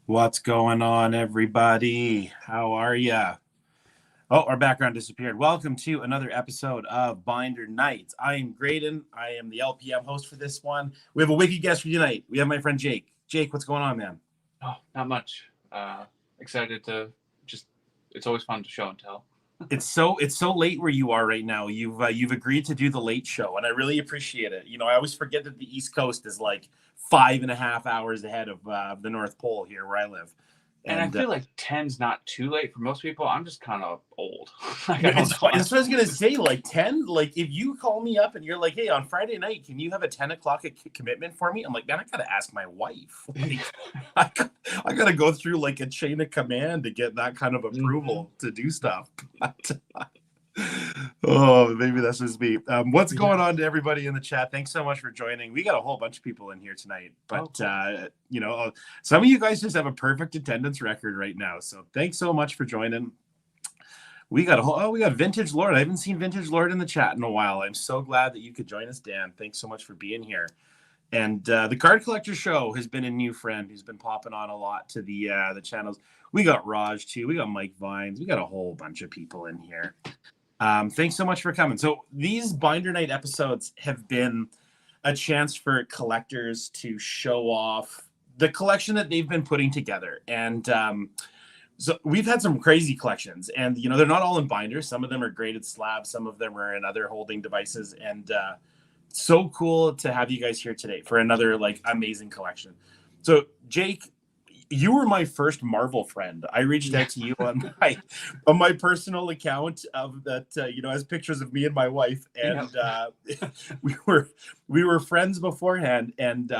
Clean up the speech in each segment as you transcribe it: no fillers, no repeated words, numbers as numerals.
What's going on, everybody? How are ya? Oh, our background disappeared. Welcome to another episode of Binder Nights. I am Graydon. I am the LPM host for this one. We have a wicked guest for tonight. We have my friend Jake. Jake, what's going on, man? Oh, not much. Excited to it's always fun to show and tell. It's so late where you are right now. You've agreed to do the late show, and I really appreciate it. I always forget that the East Coast is like 5.5 hours ahead of the North Pole here where I live. And I feel like 10's not too late for most people. I'm just kind of old. Like, that's what I was gonna say. Like 10. Like if you call me up and you're like, "Hey, on Friday night, can you have a 10 o'clock commitment for me?" I'm like, "Man, I gotta ask my wife. Like, I gotta go through like a chain of command to get that kind of approval to do stuff." Oh, maybe that's just me. What's going on to everybody in the chat? Thanks so much for joining. We got a whole bunch of people in here tonight, but some of you guys just have a perfect attendance record right now. So thanks so much for joining. We got Vintage Lord. I haven't seen Vintage Lord in the chat in a while. I'm so glad that you could join us, Dan. Thanks so much for being here. And the Card Collector Show has been a new friend who's been popping on a lot to the channels. We got Raj too. We got Mike Vines. We got a whole bunch of people in here. Thanks so much for coming. So these Binder Night episodes have been a chance for collectors to show off the collection that they've been putting together. And so we've had some crazy collections, and they're not all in binders. Some of them are graded slabs, some of them are in other holding devices, and so cool to have you guys here today for another like amazing collection. So Jake, you were my first Marvel friend. I reached out to you on my personal account of that, has pictures of me and my wife, and we were friends beforehand. And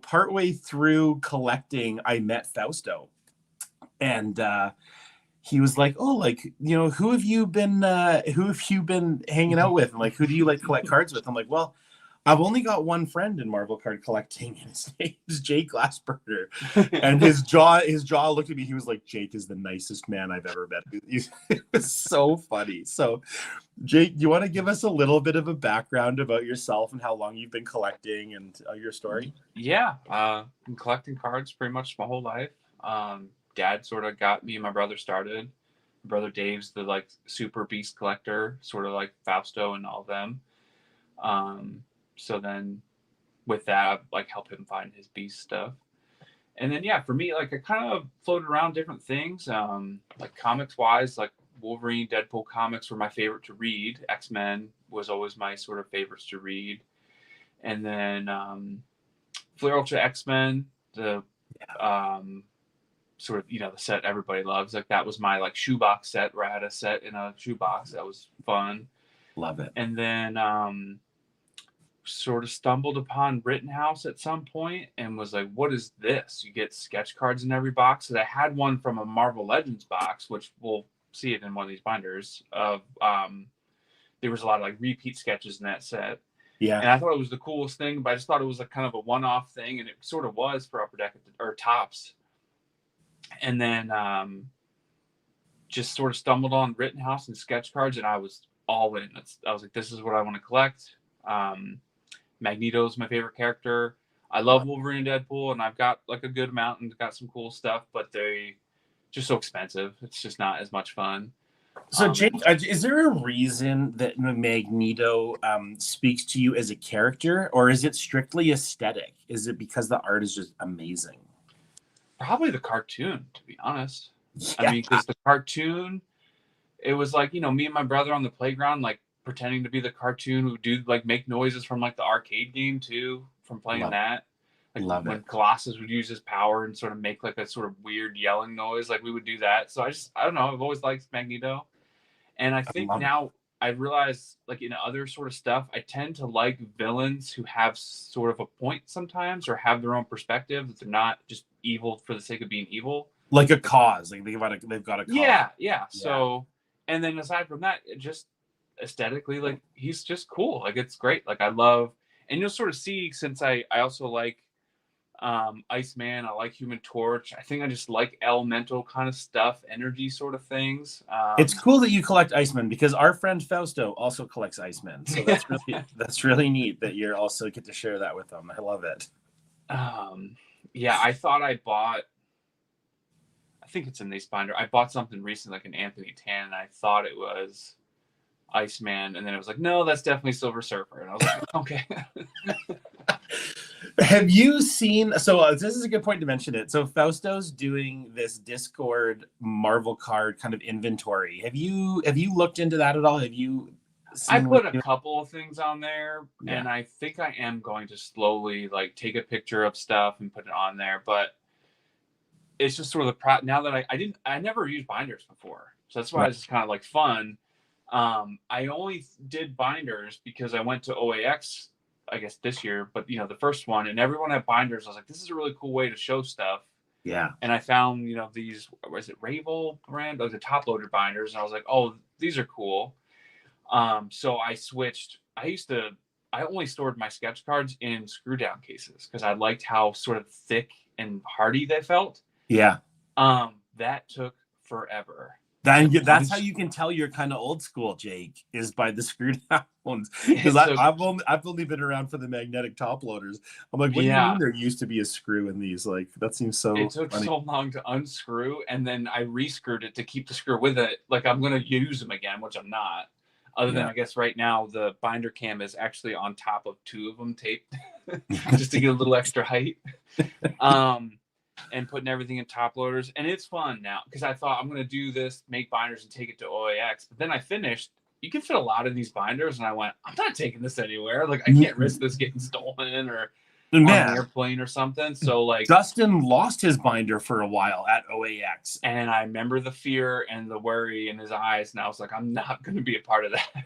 partway through collecting, I met Fausto, and he was like, "Oh, like who have you been hanging out with? And like, who do you like collect cards with?" I'm like, "Well, I've only got one friend in Marvel card collecting, and his name is Jake Glassberger." And his jaw looked at me. He was like, "Jake is the nicest man I've ever met." It was so funny. So, Jake, do you want to give us a little bit of a background about yourself and how long you've been collecting and your story? Yeah, been collecting cards pretty much my whole life. Dad sort of got me and my brother started. My brother Dave's the like super beast collector, sort of like Fausto and all of them. So then with that, I've like helped him find his beast stuff. And then, for me, like I kind of floated around different things. Like comics wise, like Wolverine, Deadpool comics were my favorite to read. X-Men was always my sort of favorites to read. And then Flare Ultra X-Men, the sort of, the set everybody loves. Like that was my like shoebox set where I had a set in a shoebox. That was fun. Love it. And then sort of stumbled upon Rittenhouse at some point and was like, what is this? You get sketch cards in every box. And I had one from a Marvel Legends box, which we'll see it in one of these binders of there was a lot of like repeat sketches in that set. Yeah. And I thought it was the coolest thing, but I just thought it was like kind of a one-off thing, and it sort of was for Upper Deck or Tops. And then just sort of stumbled on Rittenhouse and sketch cards, and I was all in. I was like, this is what I want to collect. Magneto is my favorite character. I love Wolverine and Deadpool, and I've got like a good amount and got some cool stuff, but they just so expensive. It's just not as much fun. So, Jake, is there a reason that Magneto speaks to you as a character, or is it strictly aesthetic? Is it because the art is just amazing? Probably the cartoon, to be honest. Yeah. I mean, because the cartoon, it was like, me and my brother on the playground, like pretending to be the cartoon who do like make noises from like the arcade game too, from playing that. Like when Colossus would use his power and sort of make like a sort of weird yelling noise, like we would do that. So I don't know. I've always liked Magneto. And I think now I realize like in other sort of stuff, I tend to like villains who have sort of a point sometimes or have their own perspective, that they're not just evil for the sake of being evil. Like a cause. Like they've got a cause. Yeah. So, and then aside from that, it just aesthetically, like he's just cool. Like it's great. Like I love, and you'll sort of see, since I also like Iceman, I like Human Torch. I think I just like elemental kind of stuff, energy sort of things. It's cool that you collect Iceman, because our friend Fausto also collects Iceman. So that's really neat that you also get to share that with them. I love it. I thought I bought think it's in these binder. I bought something recently, like an Anthony Tan, and I thought it was Iceman, and then it was like, no, that's definitely Silver Surfer, and I was like, okay. Have you seen? So this is a good point to mention it. So Fausto's doing this Discord Marvel card kind of inventory. Have you looked into that at all? Have you I seen put a couple of things on there, Yeah. and I think I am going to slowly like take a picture of stuff and put it on there. But it's just sort of the now that I never used binders before, so that's why it's just kind of like fun. I only did binders because I went to OAX, I guess this year, but the first one, and everyone had binders. I was like, this is a really cool way to show stuff. Yeah. And I found, these, was it Ravel brand? Those are top loader binders. And I was like, oh, these are cool. So I switched. I only stored my sketch cards in screw down cases because I liked how sort of thick and hardy they felt. Yeah. That took forever. That's how you can tell you're kind of old school, Jake, is by the screw down ones. Because I've only been around for the magnetic top loaders. I'm like, what do you mean there used to be a screw in these? Like, that seems so It took funny. so long to unscrew, and then I re-screwed it to keep the screw with it. Like, I'm going to use them again, which I'm not. Other than, I guess, right now, the binder cam is actually on top of two of them taped just to get a little extra height. And putting everything in top loaders. And it's fun now because I thought I'm going to do this, make binders, and take it to OAX. But then I finished. You can fit a lot in these binders, and I went, I'm not taking this anywhere. Like, I can't risk this getting stolen or on an airplane or something. So, like, Dustin lost his binder for a while at OAX. And I remember the fear and the worry in his eyes. And I was like, I'm not going to be a part of that.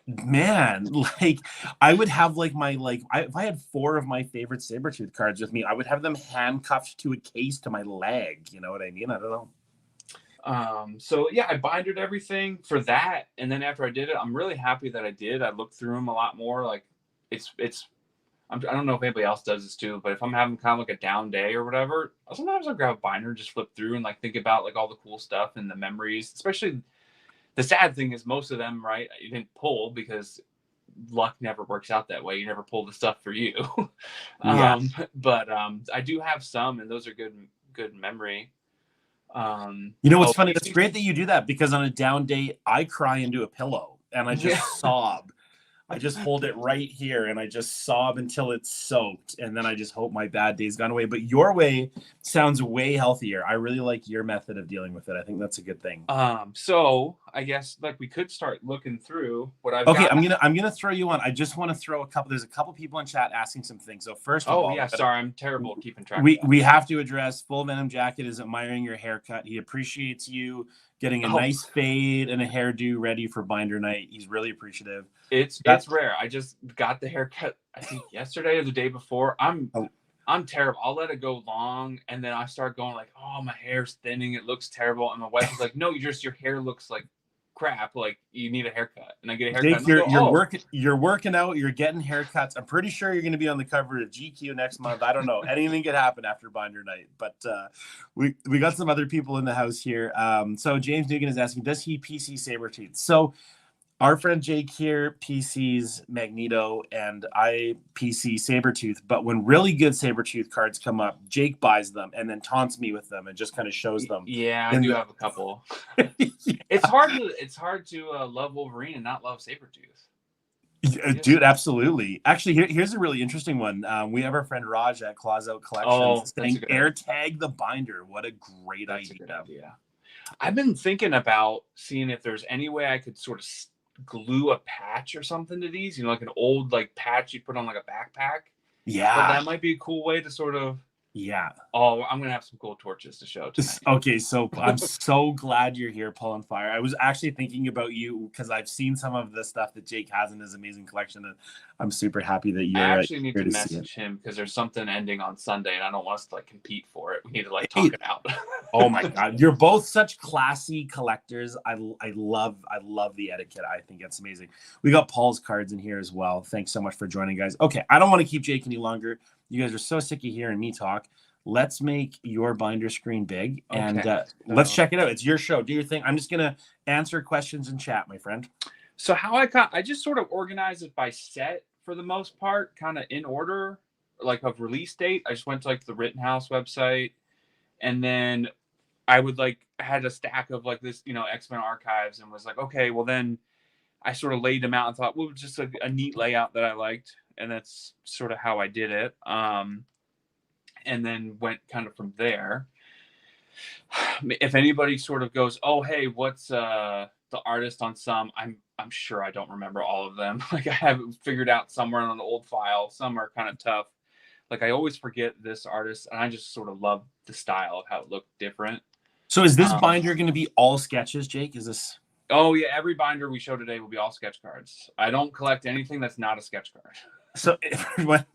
Man, like, I would have like if I had 4 of my favorite Sabretooth cards with me, I would have them handcuffed to a case to my leg. You know what I mean? I don't know. So yeah, I bindered everything for that. And then after I did it, I'm really happy that I did. I looked through them a lot more. Like I don't know if anybody else does this too, but if I'm having kind of like a down day or whatever, sometimes I'll grab a binder and just flip through and like think about like all the cool stuff and the memories. Especially the sad thing is most of them, right, you didn't pull because luck never works out that way. You never pull the stuff for you. But I do have some, and those are good memory. What's funny? It's great that you do that because on a down day, I cry into a pillow and I just sob. I just hold it right here and I just sob until it's soaked. And then I just hope my bad day's gone away. But your way sounds way healthier. I really like your method of dealing with it. I think that's a good thing. So I guess like we could start looking through what I've got. I'm gonna throw you on. I just want to throw a couple. There's a couple people in chat asking some things. So first of all, sorry, I'm terrible at keeping track. We have to address Full Venom Jacket is admiring your haircut. He appreciates you getting a nice fade and a hairdo ready for binder night. He's really appreciative. It's rare. I just got the haircut I think yesterday or the day before. I'm terrible. I'll let it go long, and then I start going like, "Oh, my hair's thinning. It looks terrible." And my wife is like, "No, your hair looks like crap. Like you need a haircut." And I get a haircut. Jake, you're working out. You're getting haircuts. I'm pretty sure you're going to be on the cover of GQ next month. I don't know. Anything could happen after binder night. But we got some other people in the house here. So James Nugent is asking, does he PC Sabretooth? So our friend Jake here PCs Magneto, and I PC Sabretooth. But when really good Sabretooth cards come up, Jake buys them and then taunts me with them and just kind of shows them. Yeah, I do have a couple. It's hard to love Wolverine and not love Sabretooth. Dude, absolutely. Actually, here's a really interesting one. We have our friend Raj at Claws Out Collections saying air tag the binder. What a great idea. I've been thinking about seeing if there's any way I could sort of glue a patch or something to these, like an old like patch you put on like a backpack. Yeah, but that might be a cool way to sort of I'm gonna have some cool torches to show tonight. Okay, so I'm so glad you're here pulling fire. I was actually thinking about you because I've seen some of the stuff that Jake has in his amazing collection, and I'm super happy that you're I actually need to message him because there's something ending on Sunday and I don't want us to like compete for it. We need to like talk it out. Oh my god, you're both such classy collectors. I love the etiquette. I think it's amazing. We got Paul's cards in here as well. Thanks so much for joining, guys. Okay, I don't want to keep Jake any longer. You guys are so sick of hearing me talk. Let's make your binder screen big and let's check it out. It's your show. Do your thing. I'm just gonna answer questions in chat, my friend. So how I just sort of organize it by set for the most part, kind of in order, like of release date. I just went to like the Rittenhouse website, and then I would like had a stack of like this, X-Men archives, and was like, okay, well then I sort of laid them out and thought, well, just a neat layout that I liked, and that's sort of how I did it. And then went kind of from there. If anybody sort of goes, oh hey, what's the artist on some, I'm sure I don't remember all of them. Like I have it figured out somewhere on an old file. Some are kind of tough. Like I always forget this artist, and I just sort of love the style of how it looked different. So is this Um, binder going to be all sketches, Jake? Is this? Oh yeah, every binder we show today will be all sketch cards. I don't collect anything that's not a sketch card. So everyone,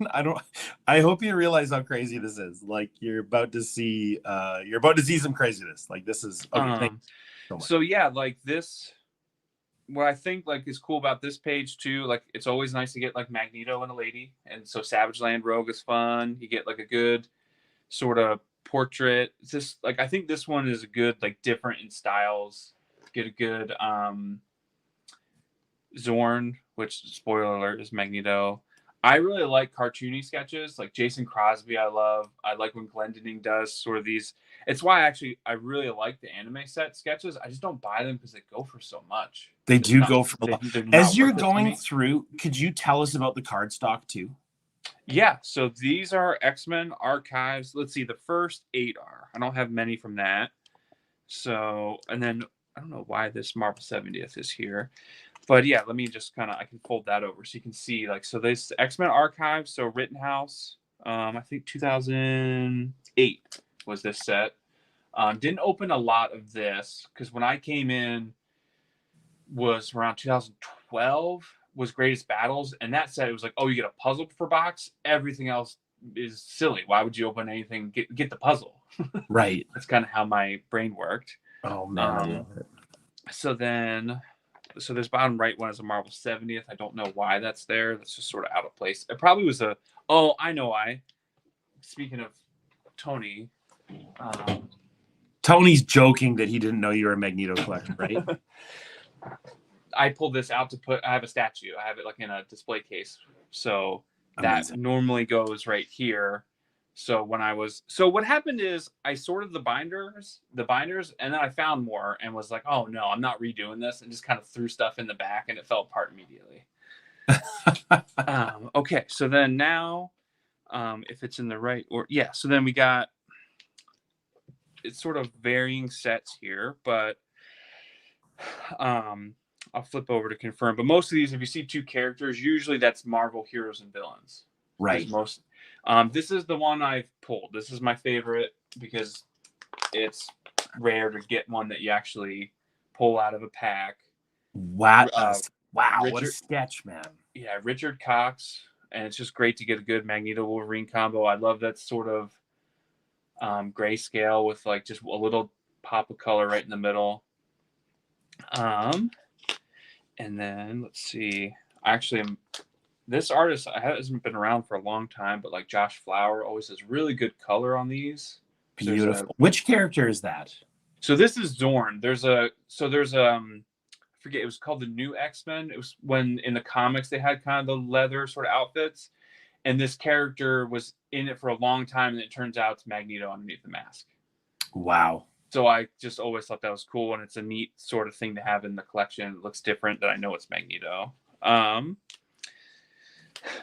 I hope you realize how crazy this is. Like you're about to see some craziness. Like this is okay. Thank you so much. So yeah, like this, what I think like is cool about this page too, like it's always nice to get like Magneto and a lady, and so Savage Land Rogue is fun. You get like a good sort of portrait. It's just like I think this one is a good, like different in styles. Get a good Zorn, which spoiler alert is Magneto. I really like cartoony sketches, like Jason Crosby. I love. I like when Glendening does sort of these. It's why I really like the anime set sketches. I just don't buy them because they go for so much. They do go for a lot. As you're going me. through, could you tell us about the cardstock too? Yeah, so these are X-Men archives. Let's see, the first 8 are. I don't have many from that. So, and then I don't know why this Marvel 70th is here. But yeah, let me just kind of, I can fold that over so you can see, like, so this X-Men archives, so Rittenhouse, I think 2008 was this set. Didn't open a lot of this because when I came in was around 2012 was Greatest Battles, and that set it was like, oh, you get a puzzle per box. Everything else is silly. Why would you open anything? Get the puzzle. Right. That's kind of how my brain worked. Oh man, I love it. So this bottom right one is a Marvel 70th. I don't know why that's there. That's just sort of out of place. It probably was oh, I know why. Speaking of Tony. Tony's joking that he didn't know you were a Magneto collector, right? I pulled this out I have a statue. I have it like in a display case. So that normally goes right here. So what happened is I sorted the binders, and then I found more and was like, oh no, I'm not redoing this, and just kind of threw stuff in the back, and it fell apart immediately. Okay, so then now, if it's in the right so then we got, it's sort of varying sets here, but I'll flip over to confirm. But most of these, if you see 2 characters, usually that's Marvel heroes and villains. Right. This is the one I've pulled. This is my favorite because it's rare to get one that you actually pull out of a pack. Wow. What a sketch, man. Yeah, Richard Cox. And it's just great to get a good Magneto Wolverine combo. I love that sort of grayscale with like just a little pop of color right in the middle. And then let's see. This artist hasn't been around for a long time, but like Josh Flower always has really good color on these. Beautiful. Which character is that? So this is Zorn. There's I forget, it was called the New X-Men. It was when in the comics they had kind of the leather sort of outfits, and this character was in it for a long time, and it turns out it's Magneto underneath the mask. Wow. So I just always thought that was cool, and it's a neat sort of thing to have in the collection. It looks different, that I know it's Magneto.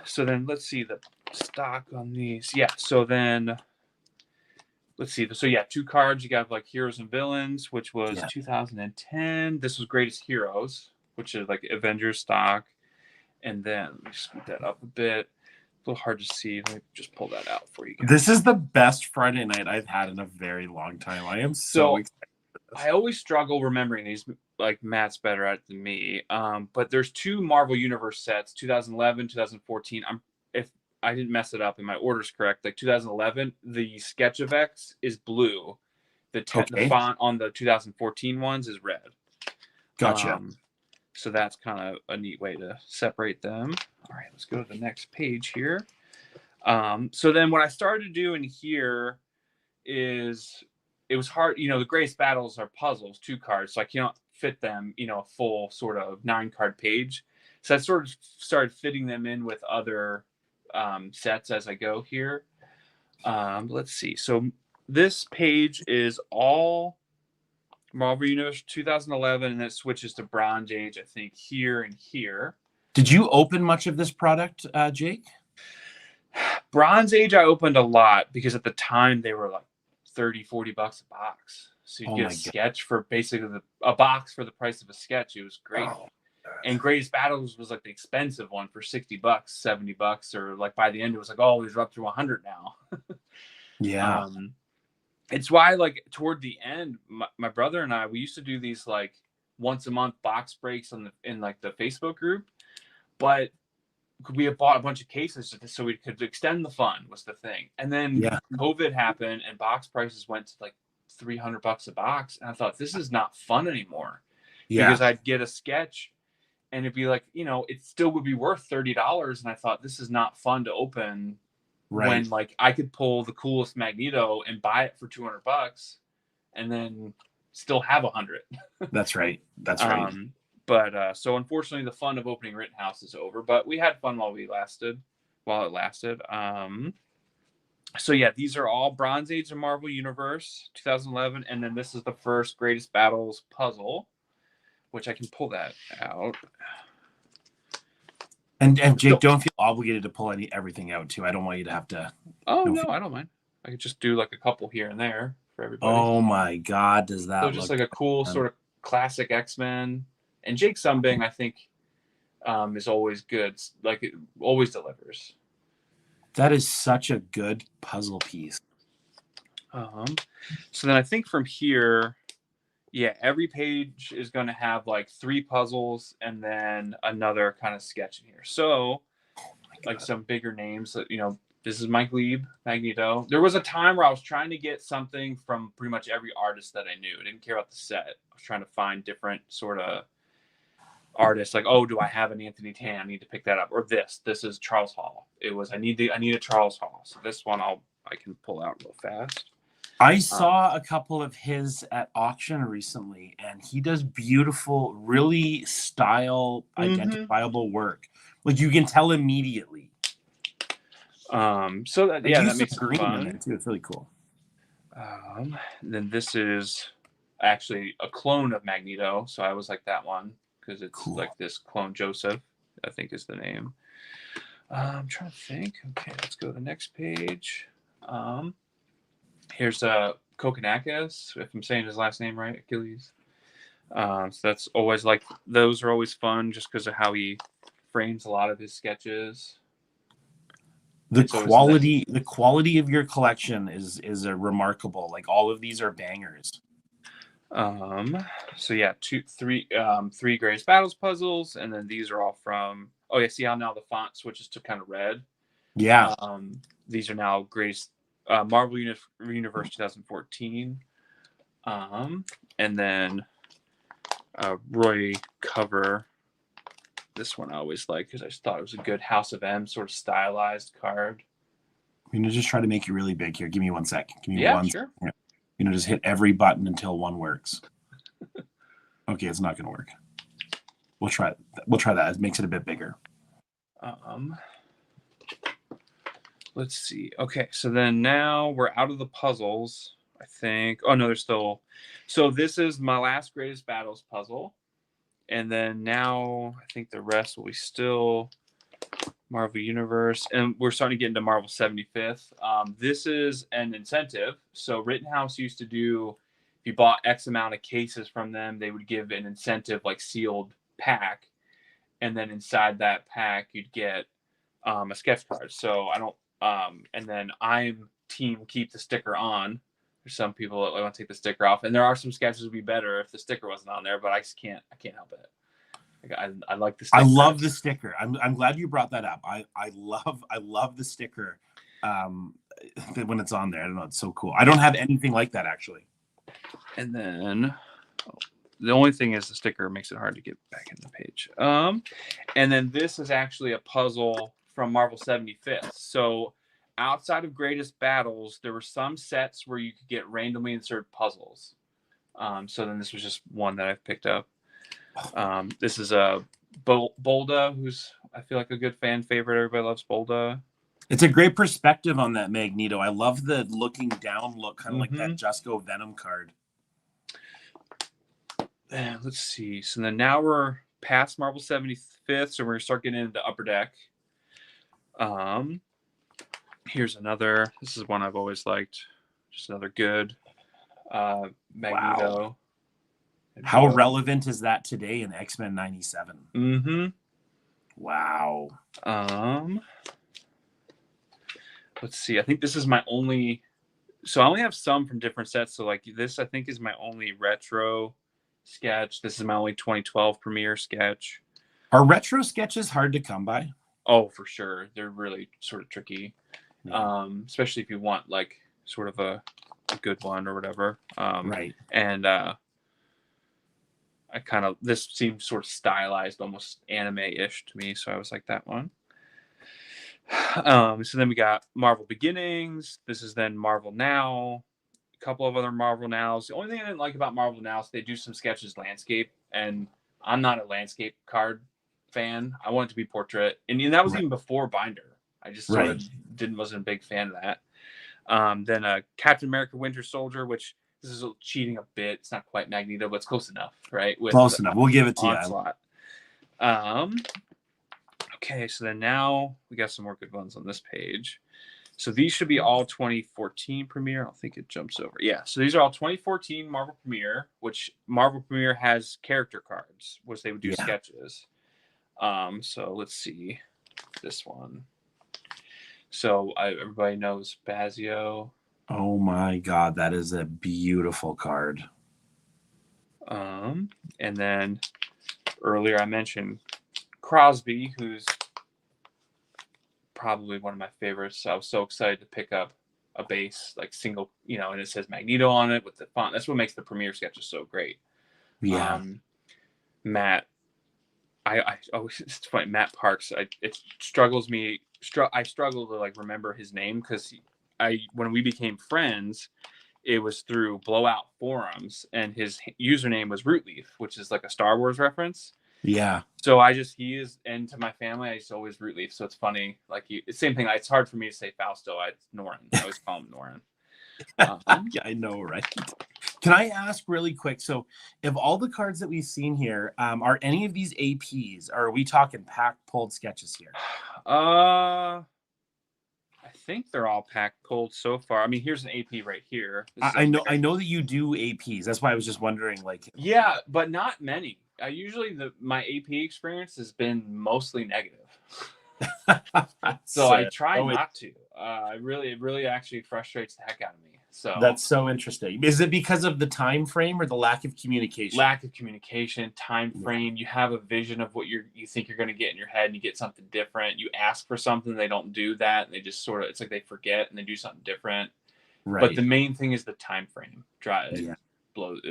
So then let's see the stock on these. Yeah, so then let's see. So yeah, 2 cards. You got like Heroes and Villains, which was 2010. This was Greatest Heroes, which is like Avengers stock. And then let me scoot that up a bit. A little hard to see. Let me just pull that out for you guys. This is the best Friday night I've had in a very long time. I am so excited. I always struggle remembering these. Like Matt's better at it than me. But there's 2 Marvel Universe sets, 2011, 2014. If I didn't mess it up and my order's correct, like 2011, the Sketch of X is blue. The font on the 2014 ones is red. Gotcha. So that's kind of a neat way to separate them. All right, let's go to the next page here. So then what I started doing here is, it was hard, the Greatest Battles are puzzles, 2 cards, so I can't fit them, a full sort of 9-card page. So I sort of started fitting them in with other sets as I go here. Let's see. So this page is all Marvel Universe 2011, and it switches to Bronze Age, I think, here and here. Did you open much of this product, Jake? Bronze Age, I opened a lot because at the time they were like $30, $40 a box. So you get a sketch for basically a box for the price of a sketch. It was great. Oh, and Greatest Battles was like the expensive one for $60, $70, or like by the end it was like, oh, these are up to 100 now. Yeah. It's why, like, toward the end, my brother and I, we used to do these like once a month box breaks in like the Facebook group, but we had bought a bunch of cases so we could extend the fun was the thing. And then COVID happened and box prices went to like $300 a box, and I thought, this is not fun anymore. Because I'd get a sketch and it'd be like, it still would be worth $30, and I thought, this is not fun to open. Right. When like I could pull the coolest Magneto and buy it for $200 and then still have 100. That's right. That's right. But so unfortunately the fun of opening Rittenhouse is over, but we had fun while it lasted. So yeah, these are all Bronze Age of Marvel Universe 2011, and then this is the first Greatest Battles puzzle, which I can pull that out. And Jake, don't feel obligated to pull everything out too. I don't want you to have to. Oh no, I don't mind. I could just do like a couple here and there for everybody. Oh my God, does that? So just like a cool sort of classic X-Men. And Jake Sumbing, I think, is always good. Like, it always delivers. That is such a good puzzle piece. So then I think from here, every page is going to have like 3 puzzles and then another kind of sketch in here. So, like some bigger names that, this is Mike Leib, Magneto. There was a time where I was trying to get something from pretty much every artist that I knew. I didn't care about the set. I was trying to find different sort of artists. Like, oh, do I have an Anthony Tan? I need to pick that up. Or this is Charles Hall. I need a Charles Hall. So this one I can pull out real fast. I saw a couple of his at auction recently, and he does beautiful, really style identifiable work. Like, you can tell immediately. So that that makes it green fun. In there too. It's really cool. Then this is actually a clone of Magneto, so I always like that one because it's cool. Like this clone Joseph, I think is the name. I'm trying to think. Okay, let's go to the next page. Here's Kokonakis, if I'm saying his last name right, Achilles. So that's always like, those are always fun just because of how he frames a lot of his sketches. The quality of your collection is remarkable. Like, all of these are bangers. So yeah, 3 Greatest Battles puzzles, and then these are all from. Oh yeah, see how now the font switches to kind of red. Yeah. These are now Greatest Marvel Universe 2014. And then Roy cover. This one I always like because I just thought it was a good House of M sort of stylized card. I'm gonna just try to make you really big here. Give me 1 second. Give me one. Sure. Just hit every button until one works. Okay, it's not gonna work. We'll try that. It makes it a bit bigger. Let's see. Okay, so then now we're out of the puzzles, I think. Oh no, there's still. So this is my last Greatest Battles puzzle. And then now I think the rest will be still Marvel Universe. And we're starting to get into Marvel 75th. This is an incentive. So Rittenhouse used to do, if you bought X amount of cases from them, they would give an incentive, like sealed pack. And then inside that pack, you'd get a sketch card. So I don't, and then I'm team keep the sticker on. There's some people that want to take the sticker off, and there are some sketches would be better if the sticker wasn't on there, but I just can't help it. Like, I like the sticker. I love the sticker. I'm glad you brought that up. I love the sticker when it's on there. I don't know, it's so cool. I don't have anything like that actually. And then the only thing is the sticker makes it hard to get back in the page. And then this is actually a puzzle from Marvel 75th. So outside of Greatest Battles, there were some sets where you could get randomly inserted puzzles. So then this was just one that I've picked up. This is a Bolda, who's I feel like a good fan favorite. Everybody loves Bolda. It's a great perspective on that Magneto. I love the looking down look, kind of like that Mm-hmm. Jusco Venom card. And let's see. So then now we're past Marvel 75th, so we're gonna start getting into Upper Deck. Here's another. This is one I've always liked. Just another good Magneto. Wow. How relevant is that today in X-Men 97? Mm-hmm. Wow. Let's see. I think this is my only. So I only have some from different sets. So like this, I think is my only retro sketch. This is my only 2012 premiere sketch. Are retro sketches hard to come by? Oh, for sure. They're really sort of tricky. Yeah. Especially if you want like sort of a good one or whatever. Right. And this seemed sort of stylized, almost anime-ish to me. So I was like that one. So then we got Marvel Beginnings. This is then Marvel Now. A couple of other Marvel Nows. The only thing I didn't like about Marvel Now is they do some sketches landscape, and I'm not a landscape card fan. I want it to be portrait, and that was even before binder. I just sort of wasn't a big fan of that. Then Captain America Winter Soldier, which this is cheating a bit. It's not quite Magneto, but it's close enough, right? Close enough. We'll give it to Onslaught. Okay, so then now we got some more good ones on this page. So these should be all 2014 premiere. I don't think it jumps over. Yeah, so these are all 2014 Marvel premiere, which Marvel premiere has character cards, which they would do sketches. So let's see this one. So everybody knows Bazio. Oh my God, that is a beautiful card. And then earlier I mentioned Crosby, who's probably one of my favorites. I was so excited to pick up a base, like single, and it says Magneto on it with the font. That's what makes the premiere sketches so great. Yeah. Matt, it's funny. Matt Parks. It struggles me. I struggle to like remember his name because when we became friends, it was through Blowout forums, and his username was Rootleaf, which is like a Star Wars reference. Yeah. So he is, and to my family, I used to always Rootleaf. So it's funny, like same thing. It's hard for me to say Fausto. It's Norin. I always call him Norin. Yeah, I know, right? Can I ask really quick? So, of all the cards that we've seen here, are any of these APs? Or are we talking pack pulled sketches here? I think they're all pack pulled so far. I mean, here's an AP right here. I know that you do APs. That's why I was just wondering, like. Yeah, but not many. Usually, my AP experience has been mostly negative. So I try not to. It really actually frustrates the heck out of me. So that's so interesting. Is it because of the time frame or the lack of communication? Lack of communication, time frame. You have a vision of what you think you're going to get in your head, and you get something different. You ask for something, they don't do that, and they just sort of, it's like they forget and they do something different. Right. But the main thing is the time frame. It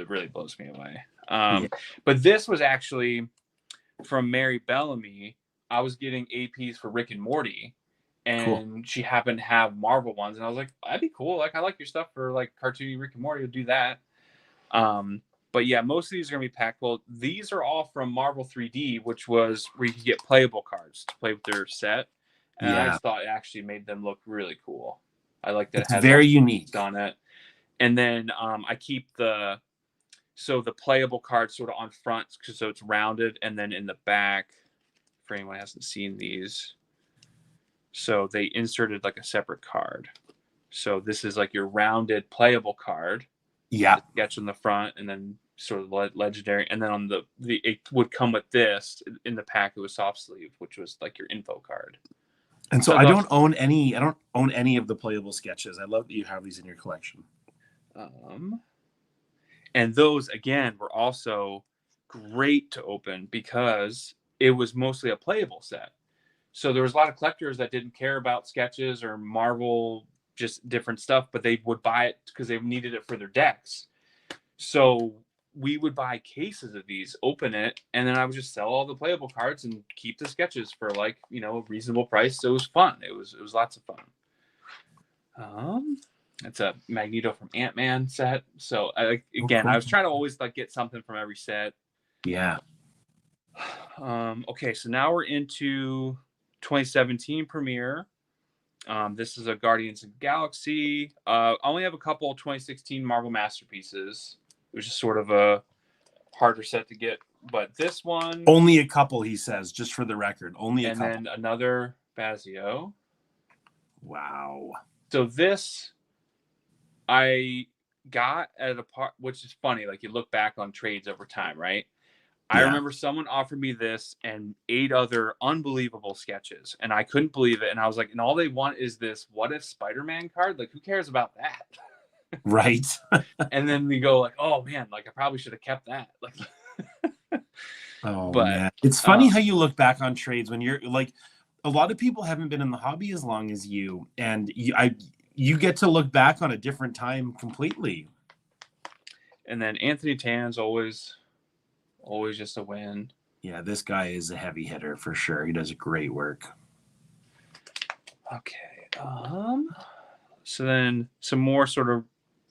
really blows me away. But this was actually from Mary Bellamy. I was getting APs for Rick and Morty, and she happened to have Marvel ones, and I was like, that'd be cool. Like, I like your stuff for like cartoony Rick and Morty. We'll do that. But yeah, most of these are gonna be pack pulled. These are all from Marvel 3D, which was where you could get playable cards to play with their set. And I just thought it actually made them look really cool. I like that. It's very unique on it. And then I keep the playable cards sort of on front, so it's rounded, and then in the back, for anyone who hasn't seen these, so they inserted like a separate card. So this is like your rounded playable card. Yeah. Sketch on the front, and then sort of legendary, and then on the it would come with this in the pack. It was soft sleeve, which was like your info card. And so I don't own any of the playable sketches. I love that you have these in your collection. And those again were also great to open because it was mostly a playable set. So there was a lot of collectors that didn't care about sketches or Marvel, just different stuff, but they would buy it because they needed it for their decks. So we would buy cases of these, open it, and then I would just sell all the playable cards and keep the sketches for like, a reasonable price. So it was fun. It was lots of fun. It's a Magneto from Ant-Man set. So I was trying to always like get something from every set. Yeah. Okay, so now we're into 2017 premiere. This is a Guardians of the Galaxy. I only have a couple 2016 Marvel Masterpieces, which is sort of a harder set to get. But this one, only a couple, he says, just for the record, only a and couple. then another Bazio. Wow. So this I got at a part, which is funny. Like you look back on trades over time, right? I Yeah. remember someone offered me this and 8 other unbelievable sketches, and I couldn't believe it. And I was like, and all they want is this "What if Spider-Man" card? Like, who cares about that? Right. And then we go like, oh man, like I probably should have kept that. Like, Oh but man, it's funny how you look back on trades when you're like, a lot of people haven't been in the hobby as long as you, and you get to look back on a different time completely. And then Anthony Tan's always just a win. Yeah, this guy is a heavy hitter for sure. He does great work. Okay. So then some more sort of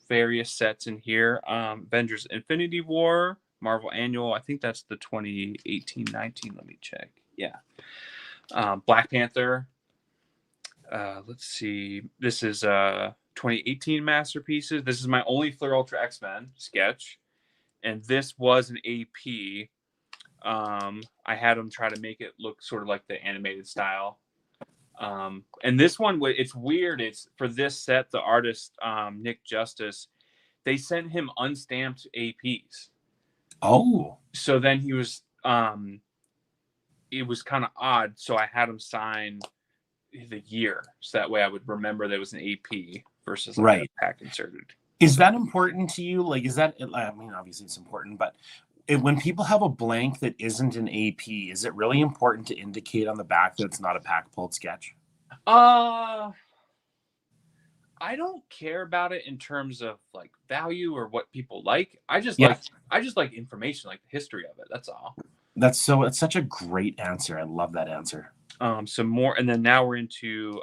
various sets in here. Avengers Infinity War, Marvel Annual. I think that's the 2018-19. Let me check. Yeah. Black Panther. Let's see. This is 2018 Masterpieces. This is my only Fleur Ultra X-Men sketch. And this was an AP. I had them try to make it look sort of like the animated style. And this one, it's weird. It's for this set, the artist, Nick Justice, they sent him unstamped APs. Oh. So then he was, it was kind of odd. So I had him sign the year. So that way I would remember there was an AP versus like right. a pack inserted. Is that important to you? Like, is that, I mean, obviously it's important, but when people have a blank that isn't an AP, is it really important to indicate on the back that it's not a pack pulled sketch? I don't care about it in terms of like value or what people like. I just like information, like the history of it. That's all. It's such a great answer. I love that answer. Some more, and then now we're into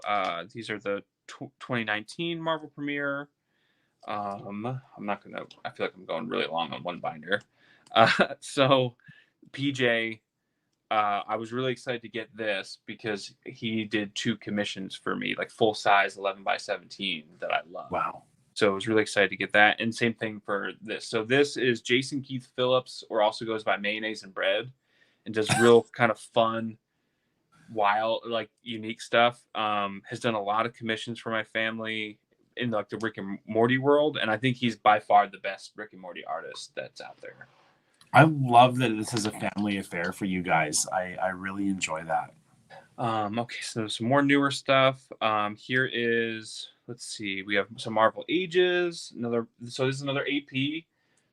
these are the 2019 Marvel premiere. I'm not gonna. I feel like I'm going really long on one binder. So PJ, I was really excited to get this because he did 2 commissions for me, like full size 11x17 that I love. Wow. So I was really excited to get that. And same thing for this. So this is Jason Keith Phillips, or also goes by Mayonnaise and Bread, and does real kind of fun, wild, like unique stuff. Has done a lot of commissions for my family in like the Rick and Morty world. And I think he's by far the best Rick and Morty artist that's out there. I love that this is a family affair for you guys. I really enjoy that. Okay, so some more newer stuff. Here is, let's see, we have some Marvel Ages. So this is another AP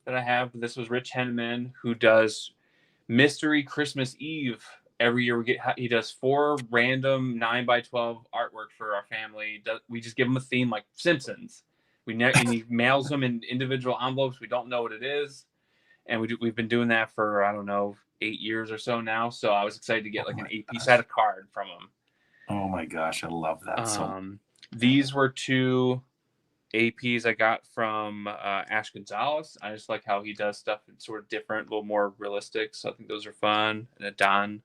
that I have. This was Rich Henneman, who does Mystery Christmas Eve every year. He does 4 random 9x12 artwork for our family. We just give him a theme like Simpsons. And he mails them in individual envelopes. We don't know what it is. And we've been doing that for, I don't know, 8 years or so now. So I was excited to get like an AP set of card from him. Oh my gosh, I love that. These were 2 APs I got from Ash Gonzalez. I just like how he does stuff that's sort of different, a little more realistic. So I think those are fun. And a Don.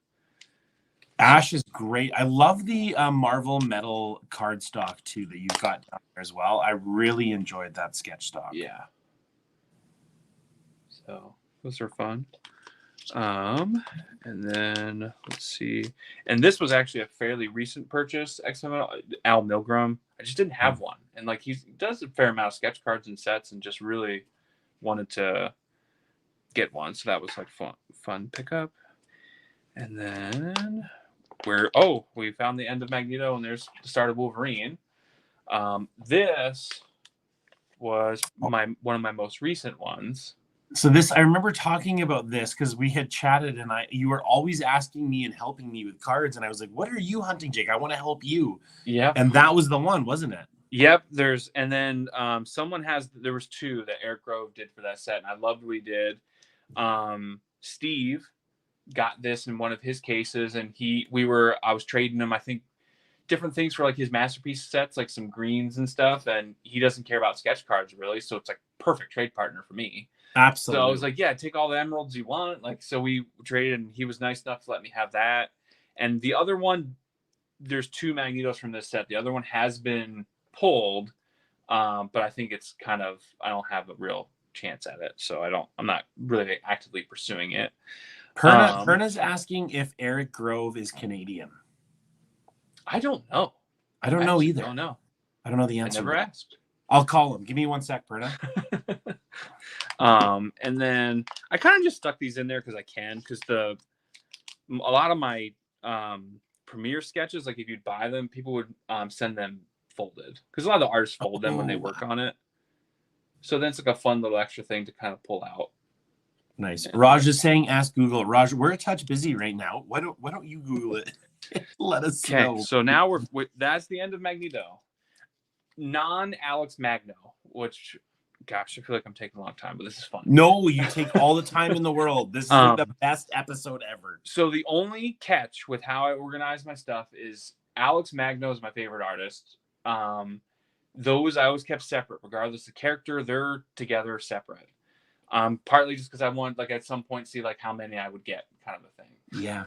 Ash is great. I love the Marvel metal cardstock too that you've got down there as well. I really enjoyed that sketch stock. Yeah. So those are fun. And then let's see. And this was actually a fairly recent purchase. Al Milgram. I just didn't have one, and like he does a fair amount of sketch cards and sets, and just really wanted to get one. So that was like fun pickup. And then we found the end of Magneto, and there's the start of Wolverine. This was one of my most recent ones. So I remember talking about this because we had chatted, and you were always asking me and helping me with cards, and I was like, "What are you hunting, Jake? I want to help you." Yeah, and that was the one, wasn't it? Yep. There was 2 that Eric Grove did for that set, and I loved what he did. Steve got this in one of his cases, and I was trading him, I think, different things for like his masterpiece sets, like some greens and stuff, and he doesn't care about sketch cards really, so it's like perfect trade partner for me. Absolutely. So I was like, yeah, take all the emeralds you want. Like, so we traded, and he was nice enough to let me have that. And the other one there's 2 Magnetos from this set. The other one has been pulled, but I think it's kind of, I don't have a real chance at it, so I'm not really actively pursuing it. Perna's asking if Eric Grove is Canadian. I don't know. I don't know either. Don't know. I don't know the answer. I never asked. I'll call him. Give me 1 sec, Perna. And then I kind of just stuck these in there because I can, because a lot of my premiere sketches, like if you'd buy them, people would send them folded, because a lot of the artists fold them when they work on it. So then it's like a fun little extra thing to kind of pull out. Nice. Raj is saying, ask Google. Raj, we're a touch busy right now. Why don't you Google it? Let us know. Okay, so now that's the end of Magneto. Non-Alex Magno, which, gosh, I feel like I'm taking a long time, but this is fun. No, you take all the time in the world. This is like the best episode ever. So the only catch with how I organize my stuff is Alex Magno is my favorite artist. Those I always kept separate, regardless of character. They're together separate. Partly just because I want, like, at some point see like how many I would get, kind of a thing. Yeah.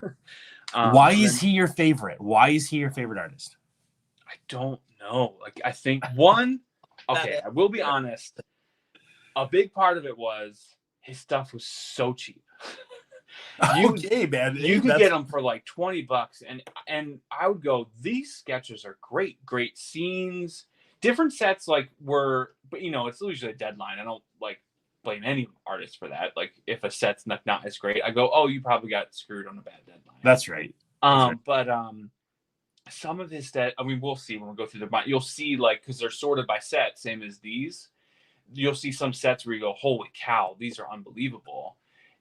Why is he your favorite? Why is he your favorite artist? I don't know. Like, I think one. Okay, I will be honest. A big part of it was his stuff was so cheap. Okay, man. You could get them for like $20, and I would go, these sketches are great scenes. Different sets but it's usually a deadline. I don't like blame any artist for that. Like, if a set's not as great, I go, oh, you probably got screwed on a bad deadline. That's right. But some of his set, I mean, we'll see when we go through the you'll see, like, because they're sorted by set, same as these. You'll see some sets where you go, holy cow, these are unbelievable.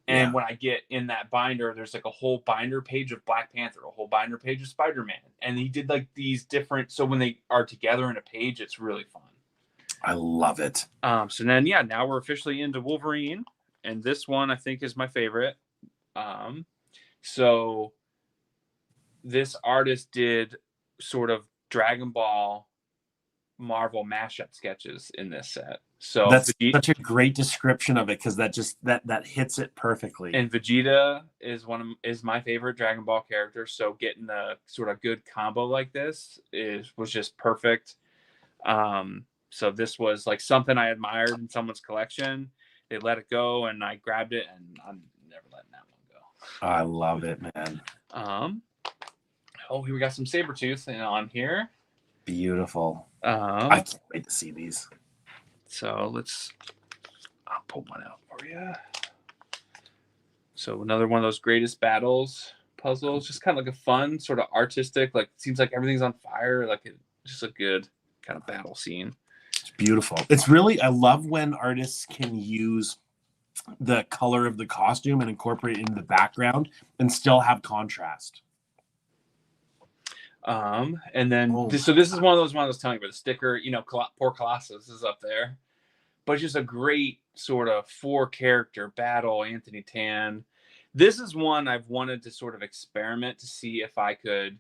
And when I get in that binder, there's like a whole binder page of Black Panther, a whole binder page of Spider-Man. And he did like these different, so when they are together in a page, it's really fun. I love it. So then, now we're officially into Wolverine. And this one I think is my favorite. So this artist did sort of Dragon Ball Marvel mashup sketches in this set. So that's such a great description of it, because that hits it perfectly. And Vegeta is my favorite Dragon Ball character. So getting a sort of good combo like this was just perfect. So this was like something I admired in someone's collection. They let it go, and I grabbed it, and I'm never letting that one go. I love it, man. Here we got some Sabretooth on here. Beautiful. I can't wait to see these. So I'll pull one out for you. So another one of those greatest battles puzzles, just kind of like a fun, sort of artistic, like, seems like everything's on fire, like just a good kind of battle scene. It's beautiful. It's really, I love when artists can use the color of the costume and incorporate it into the background and still have contrast. And then this is one of those ones I was telling you about, the sticker, poor Colossus is up there, but just a great sort of 4-character battle, Anthony Tan. This is one I've wanted to sort of experiment to see if I could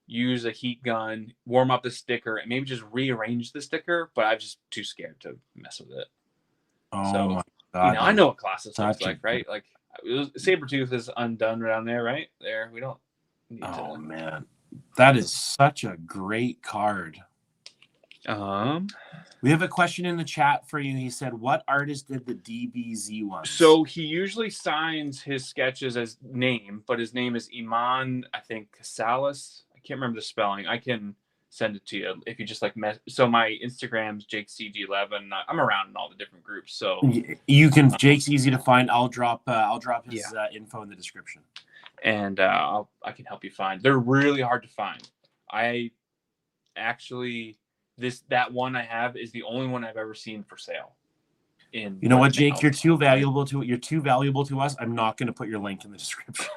use a heat gun, warm up the sticker, and maybe just rearrange the sticker, but I'm just too scared to mess with it. My God. I know what Colossus looks like, right? Like, Sabretooth is undone down there, right? There, we don't need to. Oh, man. That is such a great card. We have a question in the chat for you. He said, what artist did the DBZ one? So he usually signs his sketches as name, but his name is Iman, I think, Casales. I can't remember the spelling. I can send it to you if you just like so my Instagram's JakeCG11. I'm around in all the different groups, so you can. Jake's easy to find. I'll drop his info in the description, and I can help you find. They're really hard to find. I actually that one I have is the only one I've ever seen for sale. You know what, Jake? You're too valuable to us. I'm not going to put your link in the description.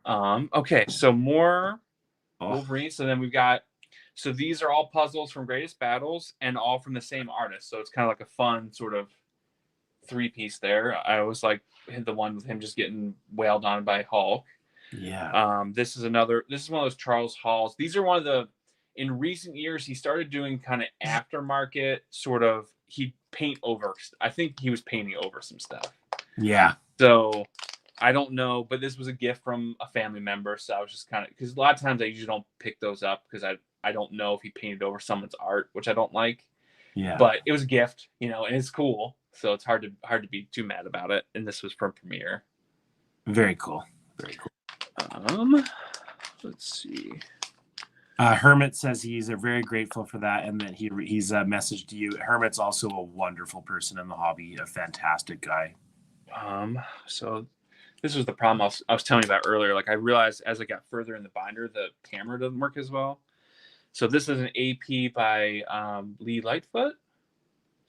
Okay, so more Wolverine. So then we've got, so these are all puzzles from Greatest Battles and all from the same artist. So it's kind of like a fun sort of 3-piece there. I always like the one with him just getting wailed on by Hulk. Yeah. This is one of those Charles Halls. These are in recent years, he started doing kind of aftermarket sort of, I think he was painting over some stuff. Yeah. So I don't know, but this was a gift from a family member, so I was just kind of, because a lot of times I usually don't pick those up because I don't know if he painted over someone's art, which I don't like. Yeah. But it was a gift, you know, and it's cool, so it's hard to be too mad about it. And this was from Premiere. Very cool. Very cool. Let's see. Hermit says he's very grateful for that, and that he's messaged you. Hermit's also a wonderful person in the hobby, a fantastic guy. So this was the problem I was telling you about earlier. Like, I realized as I got further in the binder, the camera doesn't work as well. So this is an AP by Lee Lightfoot.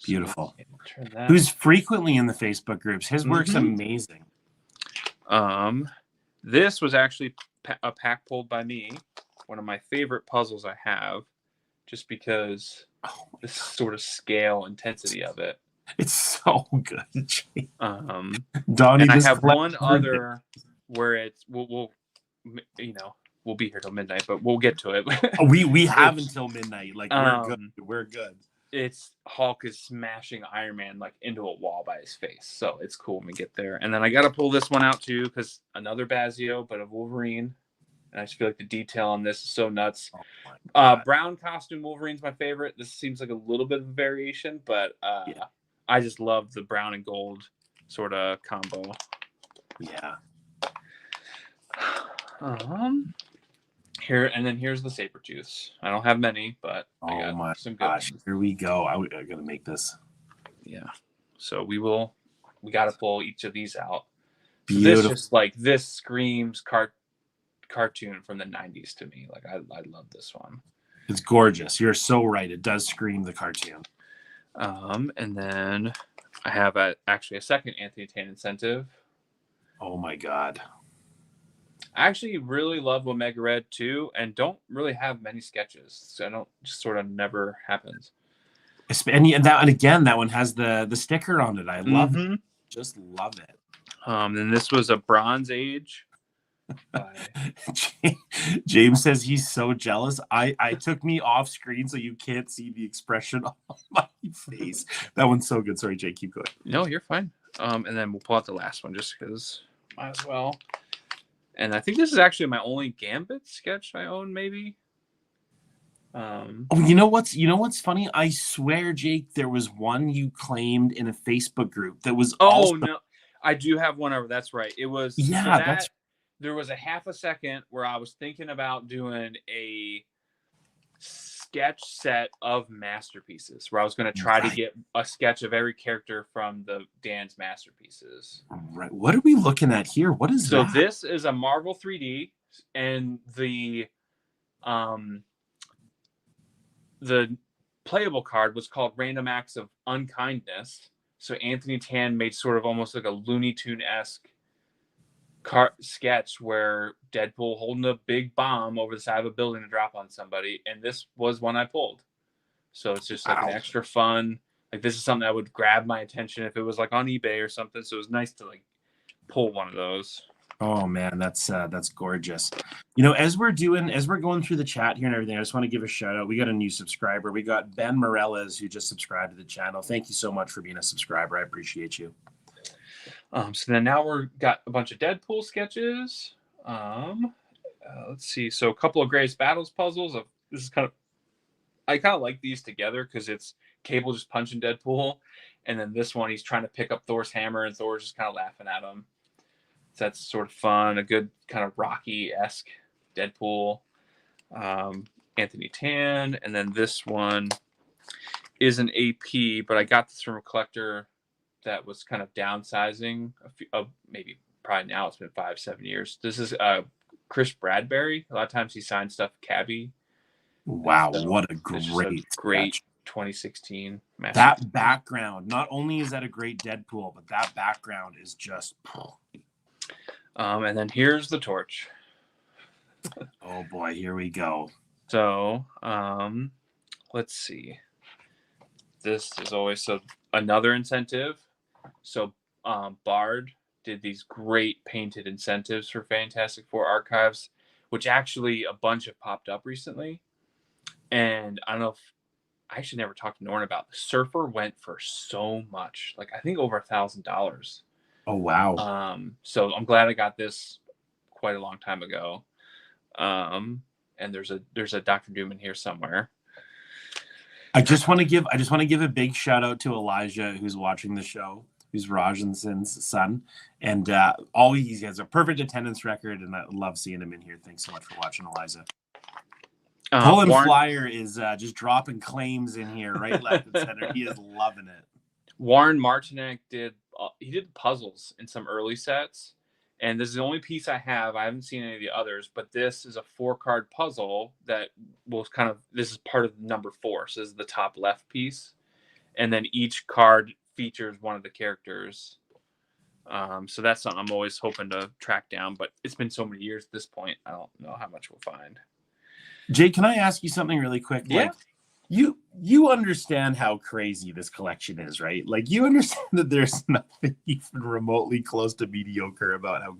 Beautiful. Who's frequently in the Facebook groups. His work's amazing. This was actually a pack pulled by me. One of my favorite puzzles I have, just because the sort of scale intensity of it. It's so good. Donnie, and I have one other where we'll be here till midnight, but we'll get to it. we have until midnight. Like, we're good. We're good. It's Hulk is smashing Iron Man like into a wall by his face, so it's cool when we get there. And then I got to pull this one out too, because another Bazio, but a Wolverine. And I just feel like the detail on this is so nuts. Brown costume Wolverine's my favorite. This seems like a little bit of a variation, but I just love the brown and gold sort of combo. Yeah. Here's the Sabretooths. I don't have many, but I got some good ones. Here we go. I gotta make this. Yeah. So we got to pull each of these out. Beautiful. This just like this screams cartoon from the 90s to me. Like, I love this one. It's gorgeous. You're so right. It does scream the cartoon. And then I have actually a second Anthony Tan incentive. Oh my god. I actually really love Omega Red too, and don't really have many sketches. So I don't, just sort of never happens. And again, that one has the sticker on it. I love it. Just love it. Then this was a Bronze Age. James says he's so jealous. I took me off screen so you can't see the expression on my face. That one's so good. Sorry, Jay, keep going. No, you're fine. And then we'll pull out the last one just because might as well. And I think this is actually my only Gambit sketch I own, maybe. You know what's funny? I swear, Jake, there was one you claimed in a Facebook group that was. No, I do have one over. That's right. It was. Yeah, that's. There was a half a second where I was thinking about doing a sketch set of masterpieces, where I was going to try to get a sketch of every character from Dan's masterpieces. Right. What are we looking at here? What is that? So this is a Marvel 3D, and the playable card was called Random Acts of Unkindness. So Anthony Tan made sort of almost like a Looney Tune-esque sketch where Deadpool holding a big bomb over the side of a building to drop on somebody, and this was one I pulled. So it's just like an extra fun. Like, this is something that would grab my attention if it was like on eBay or something. So it was nice to like pull one of those. Oh man, that's gorgeous. You know, as we're going through the chat here and everything, I just want to give a shout out. We got a new subscriber. We got Ben Morales, who just subscribed to the channel. Thank you so much for being a subscriber. I appreciate you. So then now we're got a bunch of Deadpool sketches. Let's see. So a couple of Greatest Battles puzzles. This is I kind of like these together because it's Cable just punching Deadpool, and then this one he's trying to pick up Thor's hammer, and Thor's just kind of laughing at him. So that's sort of fun. A good kind of Rocky-esque Deadpool. Anthony Tan, and then this one is an AP, but I got this from a collector that was kind of downsizing maybe probably now it's been 5-7 years. This is Chris Bradbury. A lot of times he signs stuff Cabby. Wow, so what a great 2016 match. That background, not only is that a great Deadpool, but that background is just and then here's the Torch. Oh boy, here we go. So let's see. This is always another incentive. So Bard did these great painted incentives for Fantastic Four Archives, which actually a bunch have popped up recently. And I don't know if I actually never talked to Norn about the Surfer went for so much, like I think over $1,000. Oh, wow. So I'm glad I got this quite a long time ago. And there's a Dr. Doom in here somewhere. I just want to give a big shout out to Elijah, who's watching the show, who's Rajanson's son, and he has a perfect attendance record, and I love seeing him in here. Thanks so much for watching, Elijah. Pulling Flyer is just dropping claims in here, right, left, and center. He is loving it. Warren Martinek did puzzles in some early sets, and this is the only piece I have. I haven't seen any of the others, but this is a 4-card puzzle that will this is part of number 4. So this is the top left piece, and then each card features one of the characters. So that's something I'm always hoping to track down, but it's been so many years at this point, I don't know how much we'll find. Jay, can I ask you something really quick? Yeah. Like, you understand how crazy this collection is, right? Like, you understand that there's nothing even remotely close to mediocre about how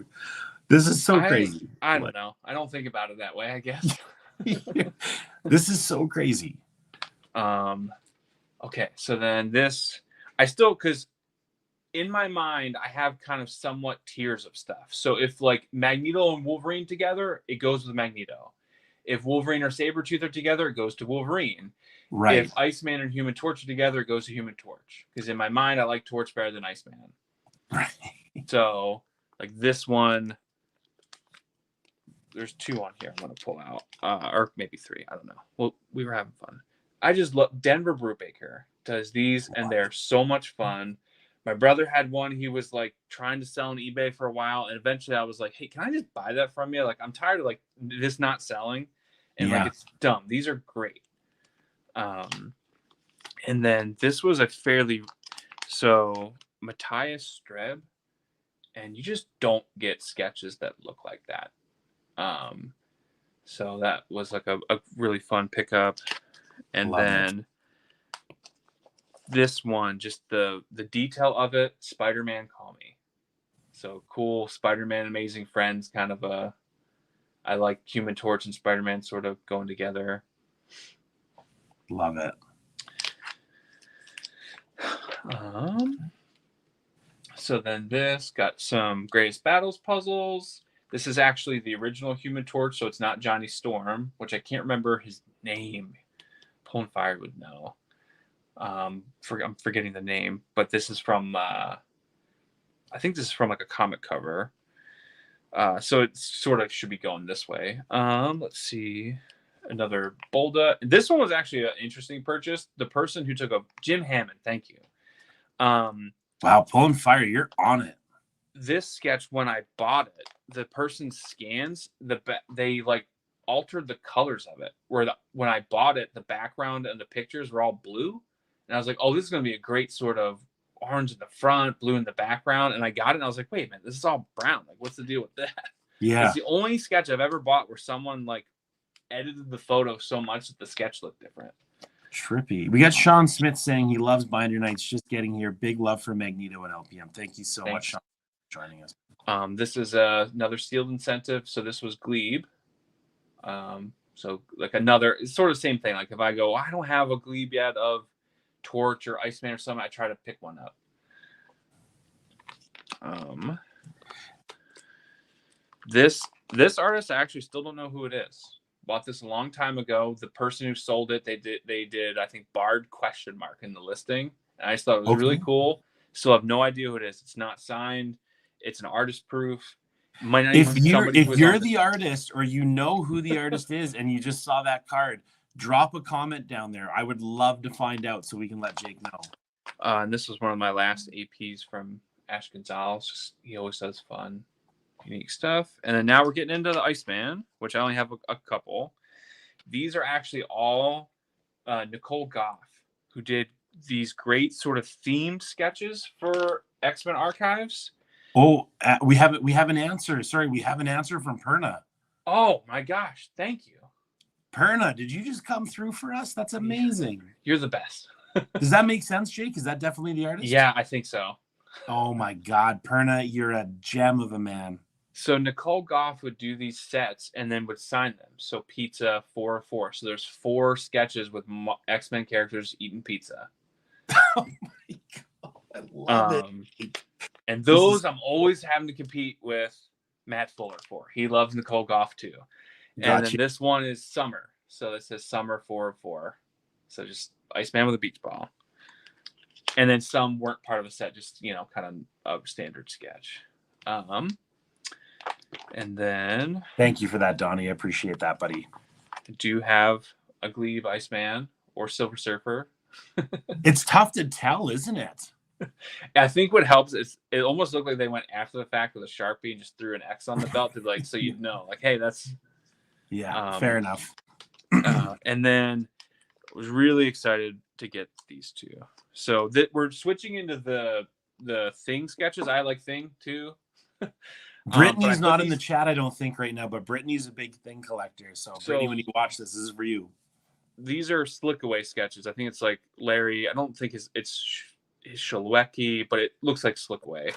this is so crazy. I don't know. I don't think about it that way, I guess. This is so crazy. Okay, so then this, because in my mind, I have kind of somewhat tiers of stuff. So if like Magneto and Wolverine together, it goes with Magneto. If Wolverine or Sabretooth are together, it goes to Wolverine. Right. If Iceman and Human Torch are together, it goes to Human Torch. Because in my mind, I like Torch better than Iceman. Right. So, like this one, there's 2 on here I'm going to pull out. Or maybe 3. I don't know. Well, we were having fun. I just love Denver Brubaker does these, and they're so much fun. My brother had one. He was like trying to sell on eBay for a while, and eventually I was like, "Hey, can I just buy that from you? Like, I'm tired of like this not selling, and like it's dumb. These are great." And then this was a Matthias Streb, and you just don't get sketches that look like that. So that was like a really fun pickup, and then this one, just the detail of it, Spider-Man Call Me. So cool, Spider-Man Amazing Friends, kind of I like Human Torch and Spider-Man sort of going together. Love it. So then this got some Greatest Battles puzzles. This is actually the original Human Torch, so it's not Johnny Storm, which I can't remember his name. Pulling Fire would know. I'm forgetting the name, but this is from I think this is from like a comic cover. So it sort of should be going this way. Let's see. Another Bolda. This one was actually an interesting purchase. The person who took Jim Hammond, thank you. Wow, Pulling Fire, you're on it. This sketch, when I bought it, the person scans they like altered the colors of it. When I bought it, the background and the pictures were all blue, and I was like, "Oh, this is going to be a great sort of orange in the front, blue in the background." And I got it, and I was like, "Wait a minute, this is all brown. Like, what's the deal with that?" Yeah, it's the only sketch I've ever bought where someone like edited the photo so much that the sketch looked different. Trippy. We got Sean Smith saying he loves Binder Nights. Just getting here. Big love for Magneto and LPM. Thank you so much, Sean, for joining us. This is another sealed incentive. So this was Glebe. So like it's sort of the same thing. Like if I go, I don't have a Glebe yet of Torch or Iceman or something, I try to pick one up. This artist, I actually still don't know who it is. Bought this a long time ago. The person who sold it, they did I think Bard ? In the listing. And I just thought it was really cool. Still have no idea who it is. It's not signed. It's an artist proof. Might not if you're the artist, or you know who the artist is, and you just saw that card, drop a comment down there. I would love to find out so we can let Jake know. And this was one of my last APs from Ash Gonzalez. He always does fun, unique stuff. And then now we're getting into the Iceman, which I only have a couple. These are actually all Nicole Goff, who did these great sort of themed sketches for X-Men Archives. Oh, we have an answer. Sorry, we have an answer from Perna. Oh my gosh, thank you. Perna, did you just come through for us? That's amazing. You're the best. Does that make sense, Jake? Is that definitely the artist? Yeah, I think so. Oh my God, Perna, you're a gem of a man. So Nicole Goff would do these sets and then would sign them. So pizza 404. So there's 4 sketches with X-Men characters eating pizza. Oh my God, I love it. And those I'm always having to compete with Matt Fuller for. He loves Nicole Goff too. And then this one is Summer. So it says Summer 4/4. So just Iceman with a beach ball. And then some weren't part of a set, just, kind of a standard sketch. And then... Thank you for that, Donnie. I appreciate that, buddy. Do you have a Glebe Iceman or Silver Surfer? It's tough to tell, isn't it? I think what helps is it almost looked like they went after the fact with a Sharpie and just threw an X on the belt to so you'd know, hey, that's... Yeah, fair enough. And then I was really excited to get these two. So we're switching into the Thing sketches. I like Thing too. Brittany's not in the chat, I don't think, right now, but Brittany's a big Thing collector. So Brittany, when you watch this is for you. These are Slickaway sketches. I think it's like Larry. I don't think it's Shulwecki, but it looks like Slickaway.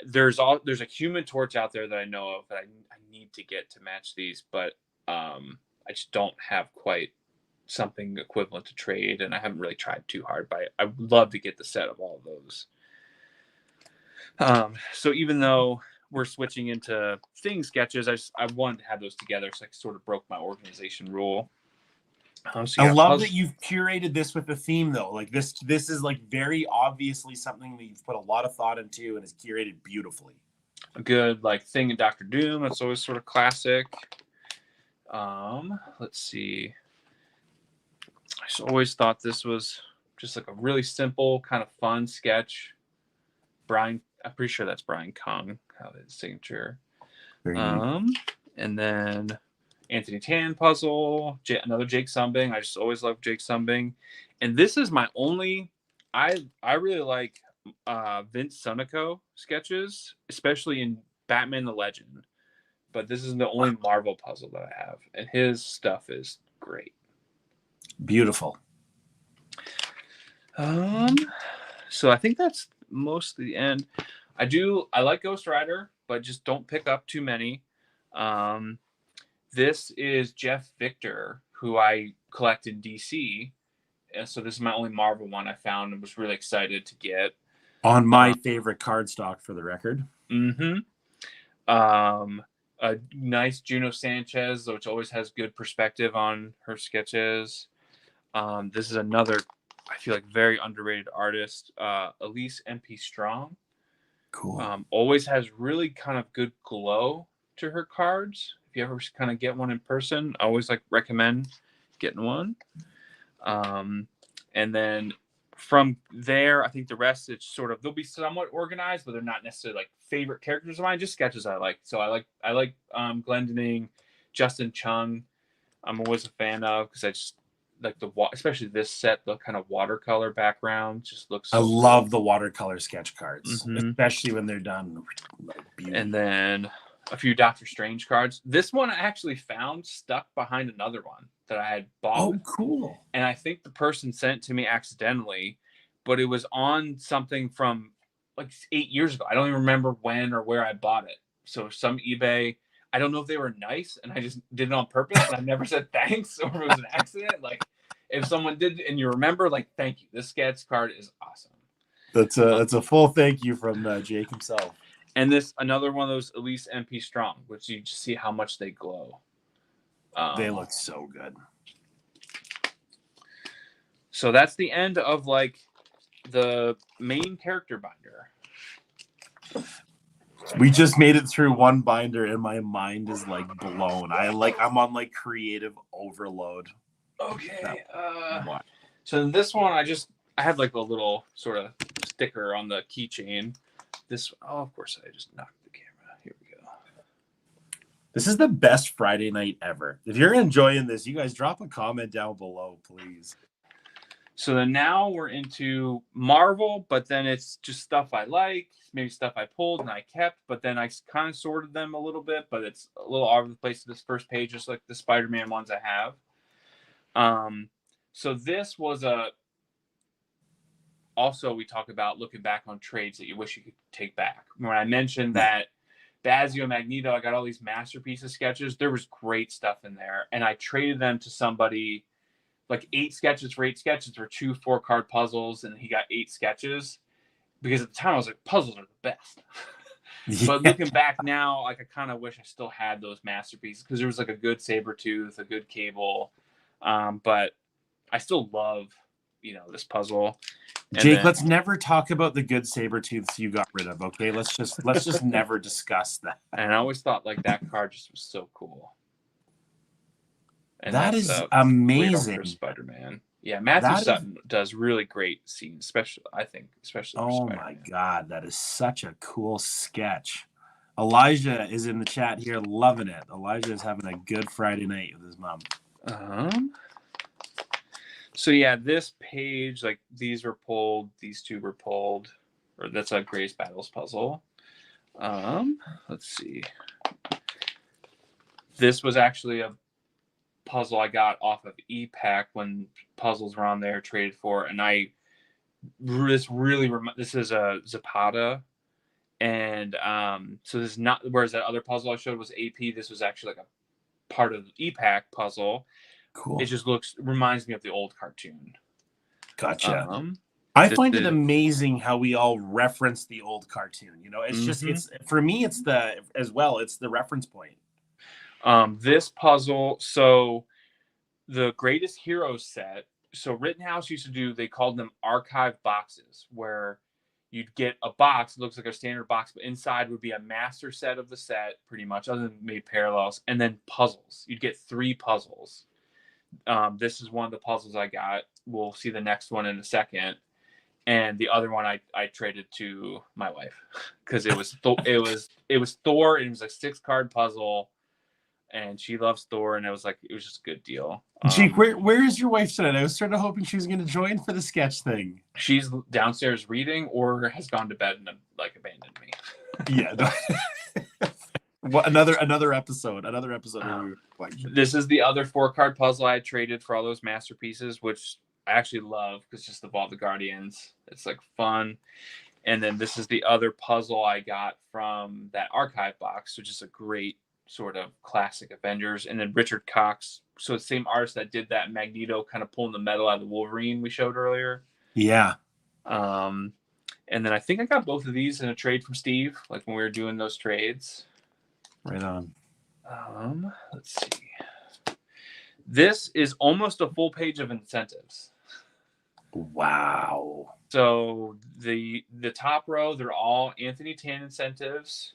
There's a Human Torch out there that I know of that I need to get to match these, but I just don't have quite something equivalent to trade, and I haven't really tried too hard. But I would love to get the set of all of those. So even though we're switching into Thing sketches, I wanted to have those together, so I sort of broke my organization rule. I love that you've curated this with a theme, though. Like this is like very obviously something that you've put a lot of thought into and is curated beautifully. A good Thing and Doctor Doom. That's always sort of classic. Let's see. I just always thought this was just like a really simple, kind of fun sketch. I'm pretty sure that's Brian Kung, his signature. And then Anthony Tan puzzle, another Jake Sumbing. I just always love Jake Sumbing. And this is my only... I really like Vince Sonico sketches, especially in Batman the Legend. But this is the only Marvel puzzle that I have. And his stuff is great. Beautiful. So I think that's most of the end. I like Ghost Rider, but just don't pick up too many. This is Jeff Victor, who I collect in DC. And so this is my only Marvel one I found and was really excited to get. On my favorite cardstock, for the record. Mm-hmm. A nice Juno Sanchez, which always has good perspective on her sketches. This is another, I feel like, very underrated artist, Elise MP Strong. Cool. Always has really kind of good glow to her cards. If you ever kind of get one in person, I always recommend getting one. And then from there, I think the rest, it's sort of, they'll be somewhat organized, but they're not necessarily favorite characters of mine, just sketches I like. So I like Glendening, Justin Chung. I'm always a fan of, because I just like especially this set, the kind of watercolor background just looks so cool. Love the watercolor sketch cards, especially when they're done. And then a few Doctor Strange cards. This one I actually found stuck behind another one that I had bought. Oh, cool. And I think the person sent it to me accidentally, but it was on something from 8 years ago. I don't even remember when or where I bought it. So some eBay, I don't know if they were nice and I just did it on purpose and I never said thanks, or it was an accident. If someone did and you remember, thank you. This sketch card is awesome. That's a full thank you from Jake himself. And this, another one of those Elise MP Strong, which you just see how much they glow. They look so good. So that's the end of the main character binder. We just made it through one binder and my mind is blown. I'm on creative overload. Okay. So this one, I had a little sort of sticker on the keychain. Of course, I just knocked the camera. Here we go. This is the best Friday night ever. If you're enjoying this, you guys drop a comment down below, please. So then now we're into Marvel, but then it's just stuff I like, maybe stuff I pulled and I kept, but then I kind of sorted them a little bit, but it's a little all over the place. This first page, just like the Spider-Man ones I have. So this was also, we talk about looking back on trades that you wish you could take back. When I mentioned that Bazio Magneto, I got all these masterpieces sketches. There was great stuff in there. And I traded them to somebody, 8 sketches for 8 sketches for 2 4-card puzzles. And he got 8 sketches. because at the time I was like, puzzles are the best. Yeah. But looking back now, like I kind of wish I still had those masterpieces because there was like a good Sabretooth, a good Cable, but I still love, this puzzle. And Jake, then, let's never talk about the good Sabretooths you got rid of, okay? Let's just never discuss that. and I always thought like that card just was so cool. And That that's is Great amazing. Spider-Man. Yeah, Matthew Sutton does really great scenes, especially for Spider-Man. My God, that is such a cool sketch. Elijah is in the chat here, loving it. Elijah is having a good Friday night with his mom. So yeah, this page, like these were pulled, these two were pulled, or that's a Greatest Battles puzzle. Let's see. This was actually a puzzle I got off of Ep.6 when puzzles were on there, traded for, and this is a Zapata, and so this is not, whereas that other puzzle I showed was AP. This was actually like a part of the Ep.6 puzzle. Cool. It just reminds me of the old cartoon. Gotcha. I find it amazing how we all reference the old cartoon. It's just, it's for me, it's the reference point. This puzzle, so the Greatest Heroes set, so Rittenhouse used to do, they called them archive boxes, where you'd get a box, it looks like a standard box, but inside would be a master set of the set, pretty much, other than maybe parallels, and then puzzles. You'd get 3 puzzles. This is one of the puzzles I got. We'll see the next one in a second. And the other one I traded to my wife because it was Thor, and it was a 6-card puzzle, and she loves Thor, and it was just a good deal. Jake, where is your wife tonight? I was sort of hoping she was going to join for the sketch thing. She's downstairs reading or has gone to bed and abandoned me. Yeah. Another episode. This is the other 4-card puzzle I traded for all those masterpieces, which I actually love because just Evolve the Guardians. It's fun. And then this is the other puzzle I got from that archive box, which is a great sort of classic Avengers. And then Richard Cox, so the same artist that did that Magneto kind of pulling the metal out of the Wolverine we showed earlier. Yeah. And then I think I got both of these in a trade from Steve, when we were doing those trades. Right on. Let's see. This is almost a full page of incentives. Wow. So the top row, they're all Anthony Tan incentives.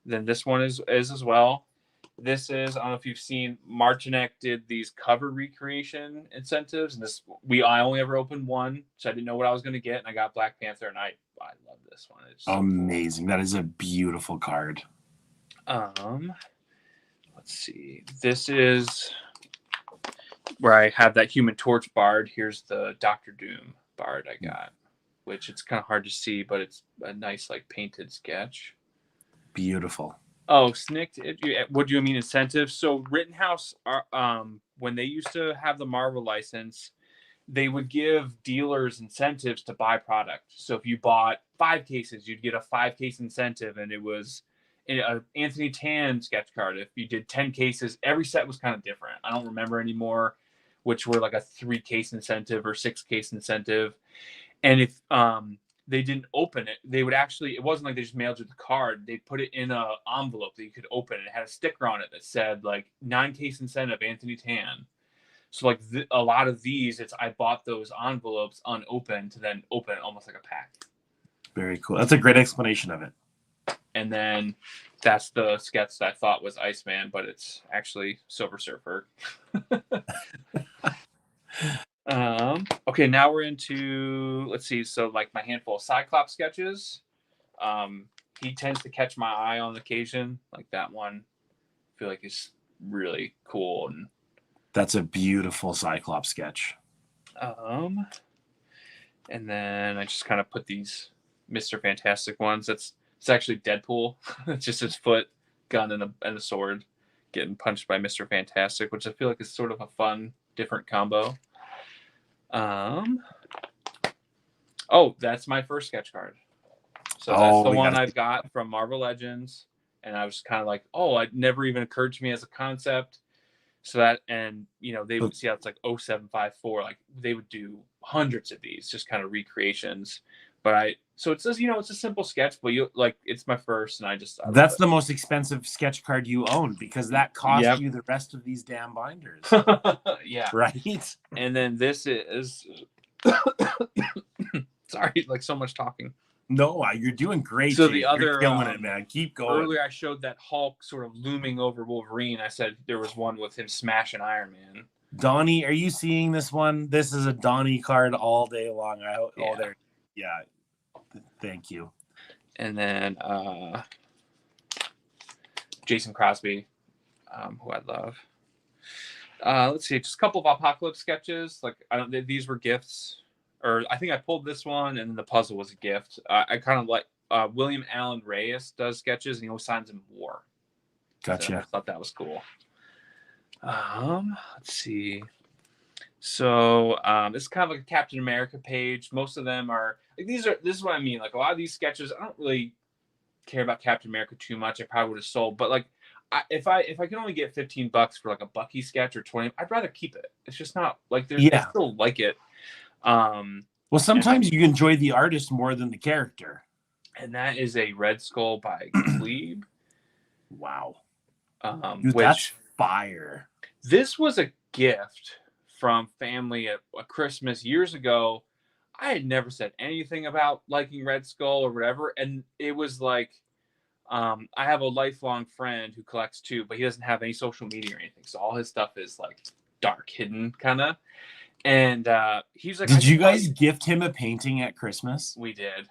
Then this one is as well. This is, I don't know if you've seen, Martinek did these cover recreation incentives, and I only ever opened one, so I didn't know what I was going to get, and I got Black Panther, and I love this one. It's amazing. So cool. That is a beautiful card. Let's see. This is where I have that Human Torch Bard. Here's the Doctor Doom Bard I got, which it's kind of hard to see, but it's a nice painted sketch. Beautiful. Oh, Snicked. What do you mean incentives? So Rittenhouse, when they used to have the Marvel license, they would give dealers incentives to buy product. So if you bought 5 cases, you'd get a 5-case incentive, and it was an Anthony Tan sketch card. If you did 10 cases, every set was kind of different. I don't remember anymore which were a 3-case incentive or 6-case incentive. And if they didn't open it, they would actually, it wasn't like they just mailed you the card. They put it in an envelope that you could open. It had a sticker on it that said 9-case incentive Anthony Tan. So a lot of these, I bought those envelopes unopened to then open it almost like a pack. Very cool. That's a great explanation of it. And then that's the sketch that I thought was Iceman, but it's actually Silver Surfer. Okay, now we're into, let's see, so my handful of Cyclops sketches. He tends to catch my eye on occasion. That one, I feel like is really cool. And that's a beautiful Cyclops sketch. And then I just kind of put these Mr. Fantastic ones. It's actually Deadpool. It's just his foot, gun, and a sword getting punched by Mr. Fantastic, which I feel like is sort of a fun, different combo. Oh, that's my first sketch card. So that's the one I've got from Marvel Legends. And I was kind of it never even occurred to me as a concept. So that, and they would see how it's 0754. They would do hundreds of these, just kind of recreations. But So it says, it's a simple sketch, but it's my first, and I love That's the most expensive sketch card you own, because that cost Yep. you the rest of these damn binders. it. Yeah. Right? And then this is sorry, like so much talking. No, you're doing great. So Jake. the other You're killing it, man. Keep going. Earlier I showed that Hulk sort of looming over Wolverine. I said there was one with him smashing Iron Man. Donnie, are you seeing this one? This is a Donnie card all day long. Yeah. Thank you. And then Jason Crosby, who I love. Let's see, just a couple of Apocalypse sketches. Like these were gifts, or I think I pulled this one, and the puzzle was a gift. I kind of like William Allen Reyes does sketches, and he always signs in war. Gotcha. So I thought that was cool. Let's see. So this is kind of like a Captain America page. Most of them are like this is what I mean. Like a lot of these sketches, I don't really care about Captain America too much. I probably would have sold, but like if I can only get $15 for like a Bucky sketch or 20, I'd rather keep it. It's just not like I still like it. Well, sometimes you enjoy the artist more than the character. And that is a Red Skull by Glebe. Wow. Dude, that's fire. This was a gift from family at Christmas years ago. I had never said anything about liking Red Skull or whatever. And it was like, I have a lifelong friend who collects too, but he doesn't have any social media or anything. So all his stuff is like dark, hidden kind of. And he's like, did you guys gift him a painting at Christmas? We did.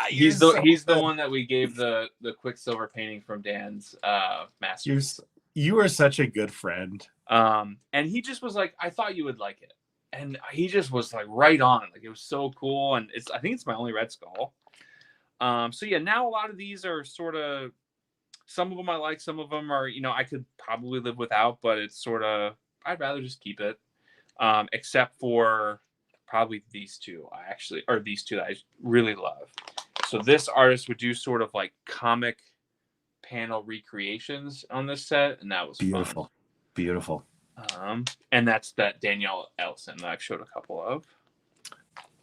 He's the one that we gave the Quicksilver painting from Dan's masterpiece. You are such a good friend. And he just was like, I thought you would like it. And he just was like right on. Like it was so cool. And I think it's my only Red Skull. So yeah, now a lot of these are sort of, some of them I like, some of them are, I could probably live without, but it's sort of, I'd rather just keep it. Except for probably these two that I really love. So this artist would do sort of like comic panel recreations on this set, and that was beautiful. Fun. Beautiful. And that's that Danielle Ellison that I've showed a couple of.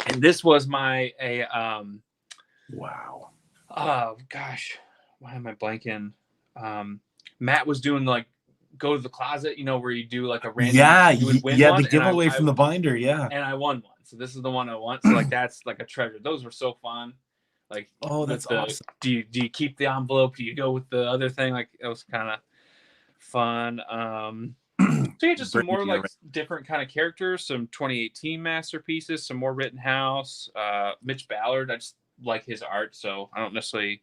And this was wow. Oh gosh, why am I blanking? Matt was doing like go to the closet, where you do like a random. The giveaway from the binder, and I won one. So this is the one I want. So like that's like a treasure. Those were so fun. Like, oh, that's awesome. Do you keep the envelope? Do you go with the other thing? Like it was kind of fun. So yeah, just some more like different kind of characters, some 2018 masterpieces, some more Rittenhouse, Mitch Ballard. I just like his art, so I don't necessarily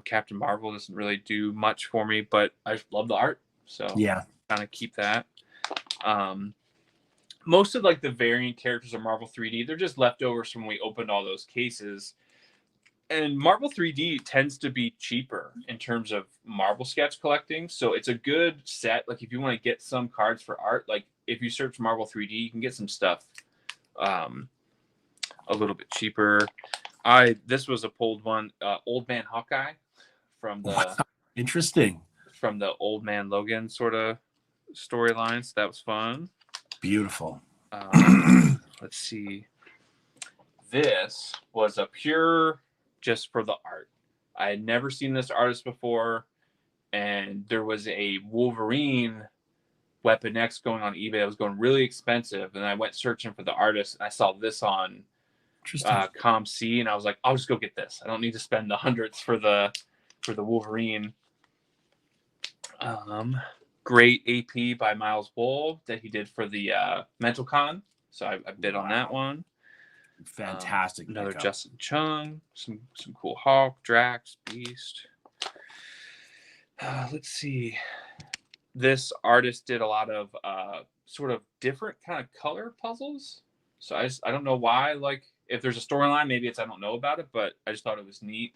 Captain Marvel doesn't really do much for me, but I love the art. So yeah, kind of keep that. Most of like the variant characters of Marvel 3D, they're just leftovers from when we opened all those cases. And Marvel 3D tends to be cheaper in terms of Marvel sketch collecting. So it's a good set. Like if you want to get some cards for art, like if you search Marvel 3D, you can get some stuff a little bit cheaper. This was a pulled one, Old Man Hawkeye from the interesting from the Old Man Logan sort of storylines. So that was fun. Beautiful. Let's see. This was a pure just for the art. I had never seen this artist before, and there was a Wolverine Weapon X going on eBay that was going really expensive, and I went searching for the artist, and I saw this on ComC, and I was like, I'll just go get this. I don't need to spend the hundreds for the Wolverine. Great AP by Miles Wool that he did for the Mental Con, so I bid on that one. Fantastic. Another pickup. Justin Chung, some cool Hulk, Drax, Beast. Let's see. This artist did a lot of sort of different kind of color puzzles. So I don't know why. Like if there's a storyline, maybe I don't know about it, but I just thought it was neat.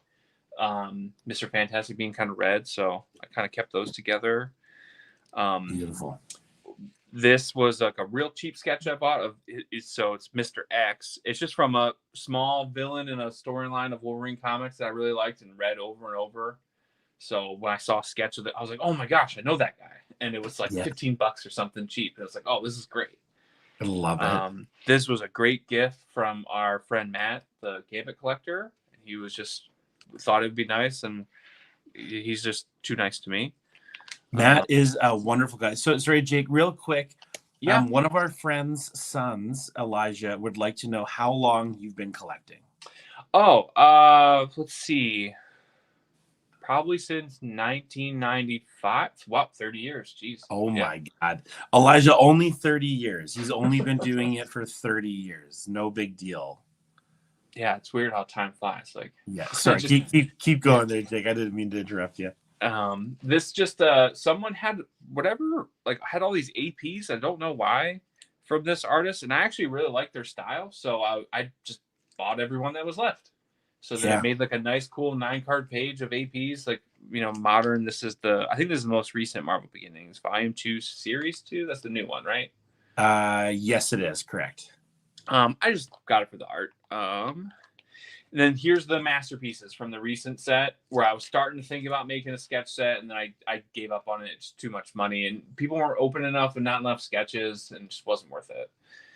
Mr. Fantastic being kind of red, so I kind of kept those together. Beautiful. This was like a real cheap sketch I bought of it. So it's Mr. X. It's just from a small villain in a storyline of Wolverine comics that I really liked and read over and over. So when I saw a sketch of it, I was like, oh my gosh, I know that guy. And it was like $15 or something cheap. And it was like, oh, this is great. I love it. This was a great gift from our friend Matt, the Gambit collector. He was just thought it'd be nice, and he's just too nice to me. Matt is a wonderful guy. So sorry, Jake, real quick. Yeah. One of our friends' sons, Elijah, would like to know how long you've been collecting. Oh, let's see. Probably since 1995. Wow, 30 years. Jeez. Oh my God. Elijah, only 30 years. He's only been doing it for 30 years. No big deal. Yeah, it's weird how time flies. Like, yeah, sorry. Keep going there, Jake. I didn't mean to interrupt you. This just someone had whatever, like, had all these APs. I don't know why, from this artist, and I actually really like their style, so I just bought everyone that was left. So then I made like a nice, cool 9-card page of APs, like, you know, modern. This is I think this is the most recent Marvel Beginnings, Volume 2, Series 2. That's the new one, right? Yes, it is. Correct. I just got it for the art. And then here's the masterpieces from the recent set, where I was starting to think about making a sketch set, and then I gave up on it. It's too much money, and people weren't open enough and not enough sketches, and it just wasn't worth it.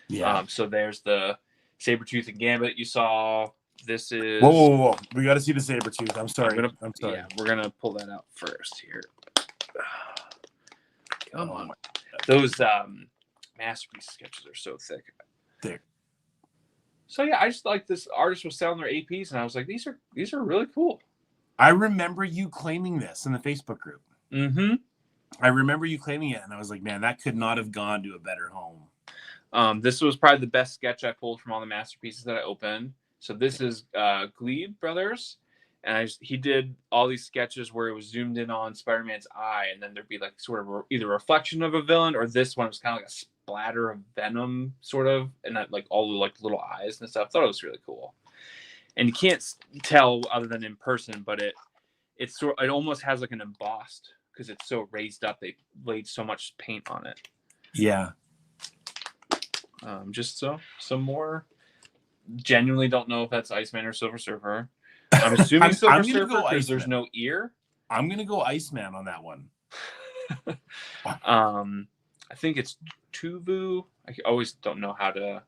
Yeah. So there's the Sabretooth and Gambit you saw. This is... Whoa. We got to see the Sabretooth. I'm sorry. I'm sorry. Yeah, we're going to pull that out first here. Come on. Those masterpiece sketches are so thick. There. So yeah, I just like this artist was selling their APs, and I was like, these are really cool. I remember you claiming this in the Facebook group. Mm-hmm. I remember you claiming it, and I was like, man, that could not have gone to a better home. This was probably the best sketch I pulled from all the masterpieces that I opened. So this is Glebe Brothers, and he did all these sketches where it was zoomed in on Spider-Man's eye, and then there'd be like sort of either a reflection of a villain, or this one was kind of like a splatter of venom, sort of, and that, like, all the like little eyes and stuff. I thought it was really cool. And you can't tell other than in person, but it almost has like an embossed, because it's so raised up. They laid so much paint on it. Yeah. Just some more. Genuinely don't know if that's Iceman or Silver Surfer. I'm assuming Silver Surfer because there's no ear. I'm gonna go Iceman on that one. I think it's Tuvu. I always don't know how to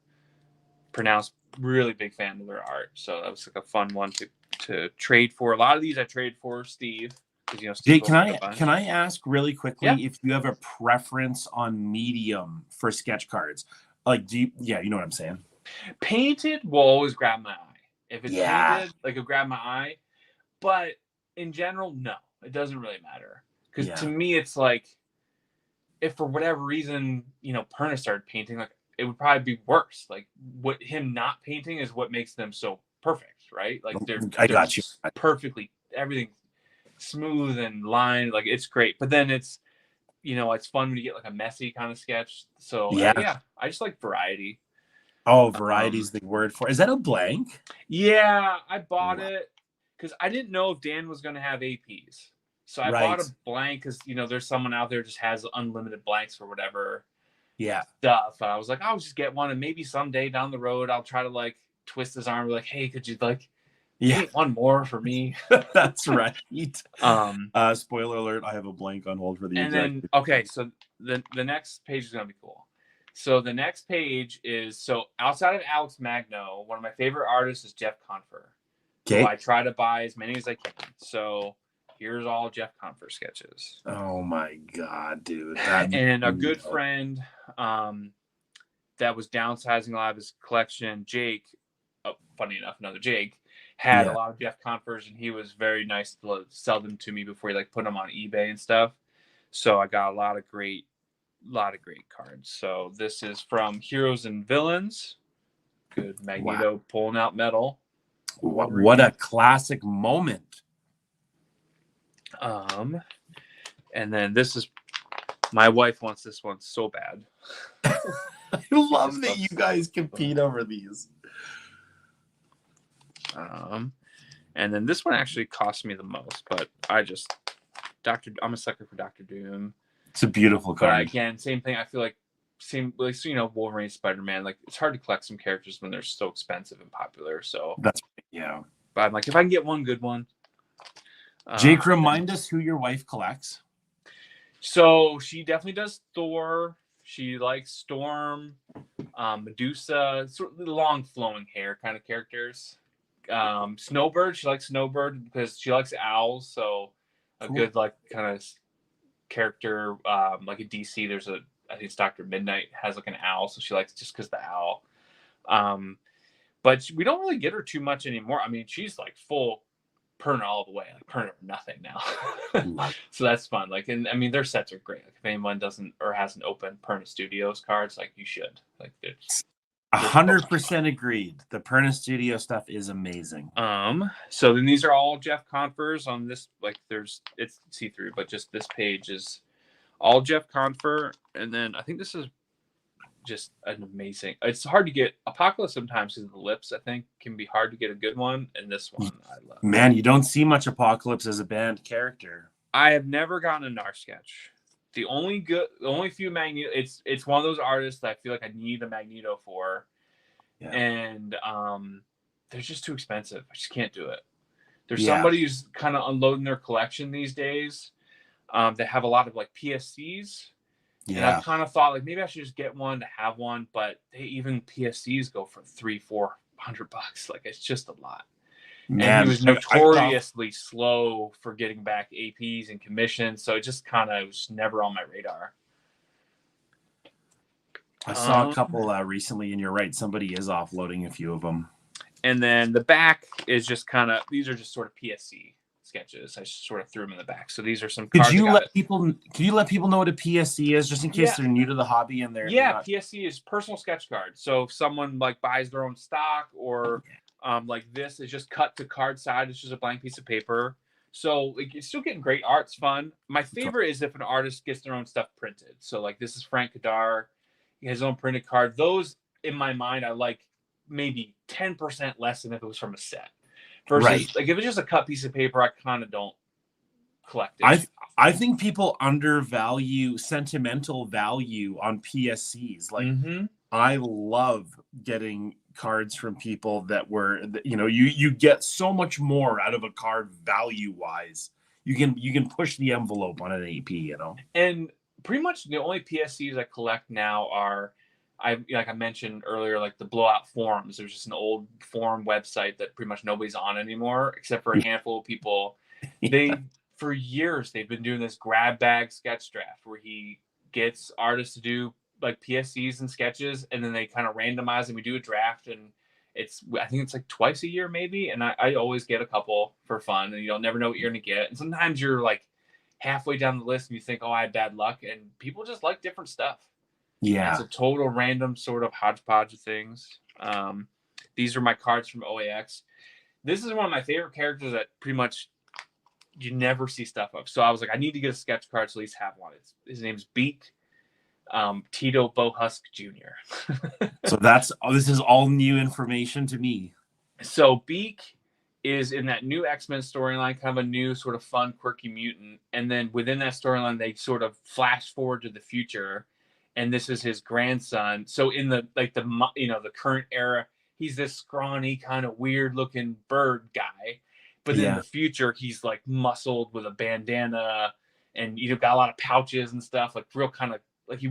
pronounce. Really big fan of their art, so that was like a fun one to trade for. A lot of these I trade for Steve. You know, Steve, can I ask really quickly if you have a preference on medium for sketch cards? Like, you know what I'm saying? Painted will always grab my eye. If it's painted, like, it'll grab my eye. But in general, no, it doesn't really matter. Because to me, it's like, if for whatever reason, you know, Perna started painting, like, it would probably be worse. Like, what him not painting is what makes them so perfect, right? Like, they're got you perfectly, everything smooth and lined. Like, it's great. But then it's, you know, it's fun when you get like a messy kind of sketch. So I just like variety. Oh, variety is the word for it. Is that a blank? Yeah, I bought it because I didn't know if Dan was going to have APs. So I bought a blank because, you know, there's someone out there just has unlimited blanks for whatever stuff. I was like, I'll just get one, and maybe someday down the road I'll try to like twist his arm, like, hey, could you like paint one more for me? That's right. Spoiler alert, I have a blank on hold for the so the next page is going to be cool. So the next page is, so outside of Alex Magno, one of my favorite artists is Jeff Confer. Okay. So I try to buy as many as I can. So here's all Jeff Confer sketches. Oh my God, dude. And a good friend that was downsizing a lot of his collection, Jake, funny enough, another Jake, had a lot of Jeff Confers, and he was very nice to sell them to me before he like put them on eBay and stuff. So I got a lot of great cards. So this is from Heroes and Villains. Good Magneto pulling out metal. What a classic moment. And then this is, my wife wants this one so bad. I love that you guys compete over these. And then this one actually cost me the most, but I'm a sucker for Dr. Doom. It's a beautiful card. But again, same thing. I feel like you know, Wolverine, Spider-Man, like, it's hard to collect some characters when they're so expensive and popular. So but I'm like, if I can get one good one. Jake, remind us who your wife collects. So she definitely does Thor She likes Storm, Medusa, sort of the long flowing hair kind of characters. Snowbird, she likes Snowbird because she likes owls. So a Cool. good like kind of character, like in DC, there's I think it's Dr. Midnight has like an owl, so she likes just because the owl. But we don't really get her too much anymore. I mean, she's like full Perna all the way, like Perna nothing now. So that's fun. Like, and I mean, their sets are great. Like, if anyone doesn't or hasn't opened Perna Studios cards, like you should. Like, it's 100% agreed. The Perna Studio stuff is amazing. So then these are all Jeff Confers on this. Like, it's see through, but just this page is all Jeff Confer, and then I think this is just an amazing. It's hard to get Apocalypse sometimes because the lips. I think can be hard to get a good one, and this one I love. Man, you don't see much Apocalypse as a band character. I have never gotten a Nar sketch. The only few Magneto. It's one of those artists that I feel like I need a Magneto for, and they're just too expensive. I just can't do it. There's somebody who's kind of unloading their collection these days. They have a lot of like PSCs. Yeah. And I kind of thought like maybe I should just get one to have one, but even PSCs go for $300-$400. Like it's just a lot. Man, and he was notoriously slow for getting back APs and commissions, so it just kind of was never on my radar. I saw a couple recently, and you're right. Somebody is offloading a few of them. And then the back is just kind of these are just sort of PSC sketches. I just sort of threw them in the back. So these are some cards. Can you let people know what a PSC is, just in case they're new to the hobby and they're not... PSC is personal sketch card. So if someone like buys their own stock or like this is just cut to card side, it's just a blank piece of paper. So like you're still getting great art. It's fun. My favorite is if an artist gets their own stuff printed. So like this is Frank Kadar. He has his own printed card. Those in my mind I like maybe 10% less than if it was from a set. Versus like if it's just a cut piece of paper, I kind of don't collect it. I think people undervalue sentimental value on PSCs. Like I love getting cards from people that were, you get so much more out of a card value wise. You can push the envelope on an AP, And pretty much the only PSCs I collect now are, like I mentioned earlier, like the Blowout forums. There's just an old forum website that pretty much nobody's on anymore, except for a handful of people. For years, they've been doing this grab bag sketch draft where he gets artists to do like PSCs and sketches, and then they kind of randomize and we do a draft, and I think it's like twice a year maybe, and I always get a couple for fun, and you'll never know what you're gonna get. And sometimes you're like halfway down the list and you think, oh, I had bad luck, and people just like different stuff. Yeah, it's a total random sort of hodgepodge of things. These are my cards from OAX. This is one of my favorite characters that pretty much you never see stuff of. So I was like, I need to get a sketch card to at least have one. His name's Beak, Tito Bohusk Jr. So this is all new information to me. So Beak is in that new X-Men storyline, kind of a new sort of fun, quirky mutant. And then within that storyline, they sort of flash forward to the future. And this is his grandson. So in the current era, he's this scrawny, kind of weird looking bird guy. But in the future, he's like muscled with a bandana and got a lot of pouches and stuff, like real kind of like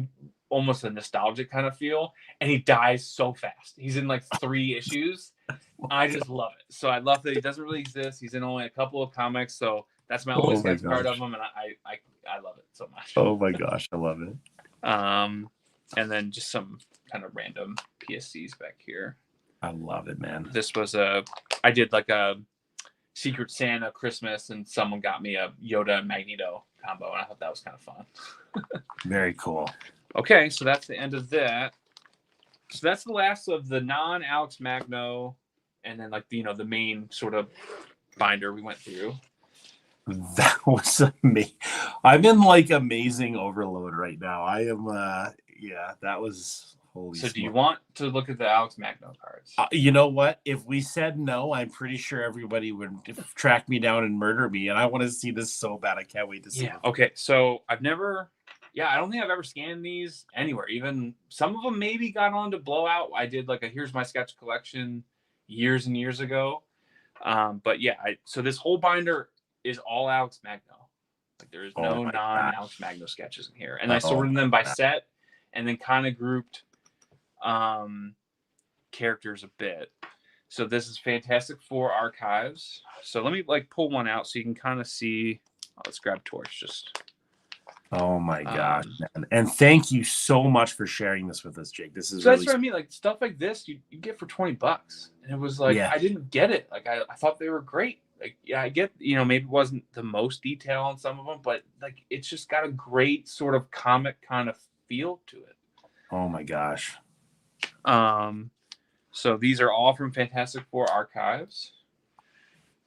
almost a nostalgic kind of feel. And he dies so fast. He's in like 3 issues. I just love it. So I love that he doesn't really exist. He's in only a couple of comics. So that's my only sketch card of him. And I love it so much. Oh my gosh. I love it. And then just some kind of random PSCs back here. I love it, man. This was I did like a Secret Santa Christmas, and someone got me a Yoda and Magneto combo, and I thought that was kind of fun. Very cool. Okay, so that's the end of that. So that's the last of the non-Alex Magno, and then like the main sort of binder we went through. That was amazing. I'm in like amazing overload right now. I am. That was. Holy so, do you want to look at the Alex Magno cards? You know what? If we said no, I'm pretty sure everybody would track me down and murder me. And I want to see this so bad. I can't wait to see. Yeah. Okay. So I don't think I've ever scanned these anywhere. Even some of them maybe got on to Blowout. I did like a Here's My Sketch collection years and years ago. But yeah, so this whole binder is all Alex Magno. Like there is no non-Alex Magno sketches in here. And I sorted them by set. and then kind of grouped characters a bit. So this is Fantastic Four Archives. So let me like pull one out so you can kind of see. Oh, let's grab Torch. Just. Oh my gosh, man. And thank you so much for sharing this with us, Jake. This is so really that's what I mean. Like stuff like this, you get for $20, and it was like Yeah. I didn't get it. Like I thought they were great. Like yeah, I get maybe it wasn't the most detail on some of them, but like it's just got a great sort of comic kind of feel to it. Oh my gosh. So these are all from Fantastic Four Archives.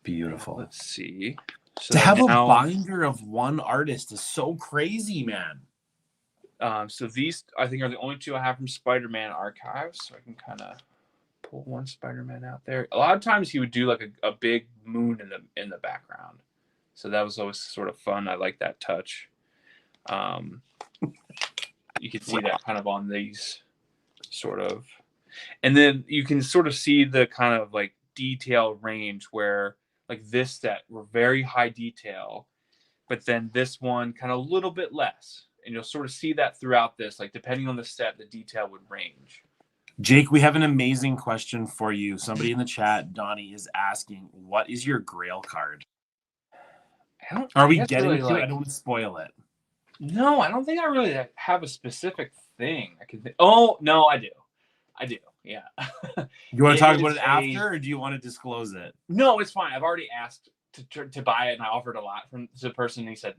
Beautiful. Let's see. So to have now, a binder of one artist is so crazy, man. So these I think are the only two I have from Spider-Man Archives. So I can kind of pull one Spider-Man out there. A lot of times he would do like a big moon in the background. So that was always sort of fun. I like that touch. You can see that kind of on these sort of. And then you can sort of see the kind of like detail range where like this set were very high detail, but then this one kind of a little bit less. And you'll sort of see that throughout this, like depending on the set, the detail would range. Jake, we have an amazing question for you. Somebody in the chat, Donnie, is asking, what is your Grail card? Are we getting really to it? I don't want to spoil it. No, I don't think I really have a specific thing I can think. Oh, no, I do. Yeah. You want to talk about it after, or do you want to disclose it? No, it's fine. I've already asked to buy it, and I offered a lot from the person, and he said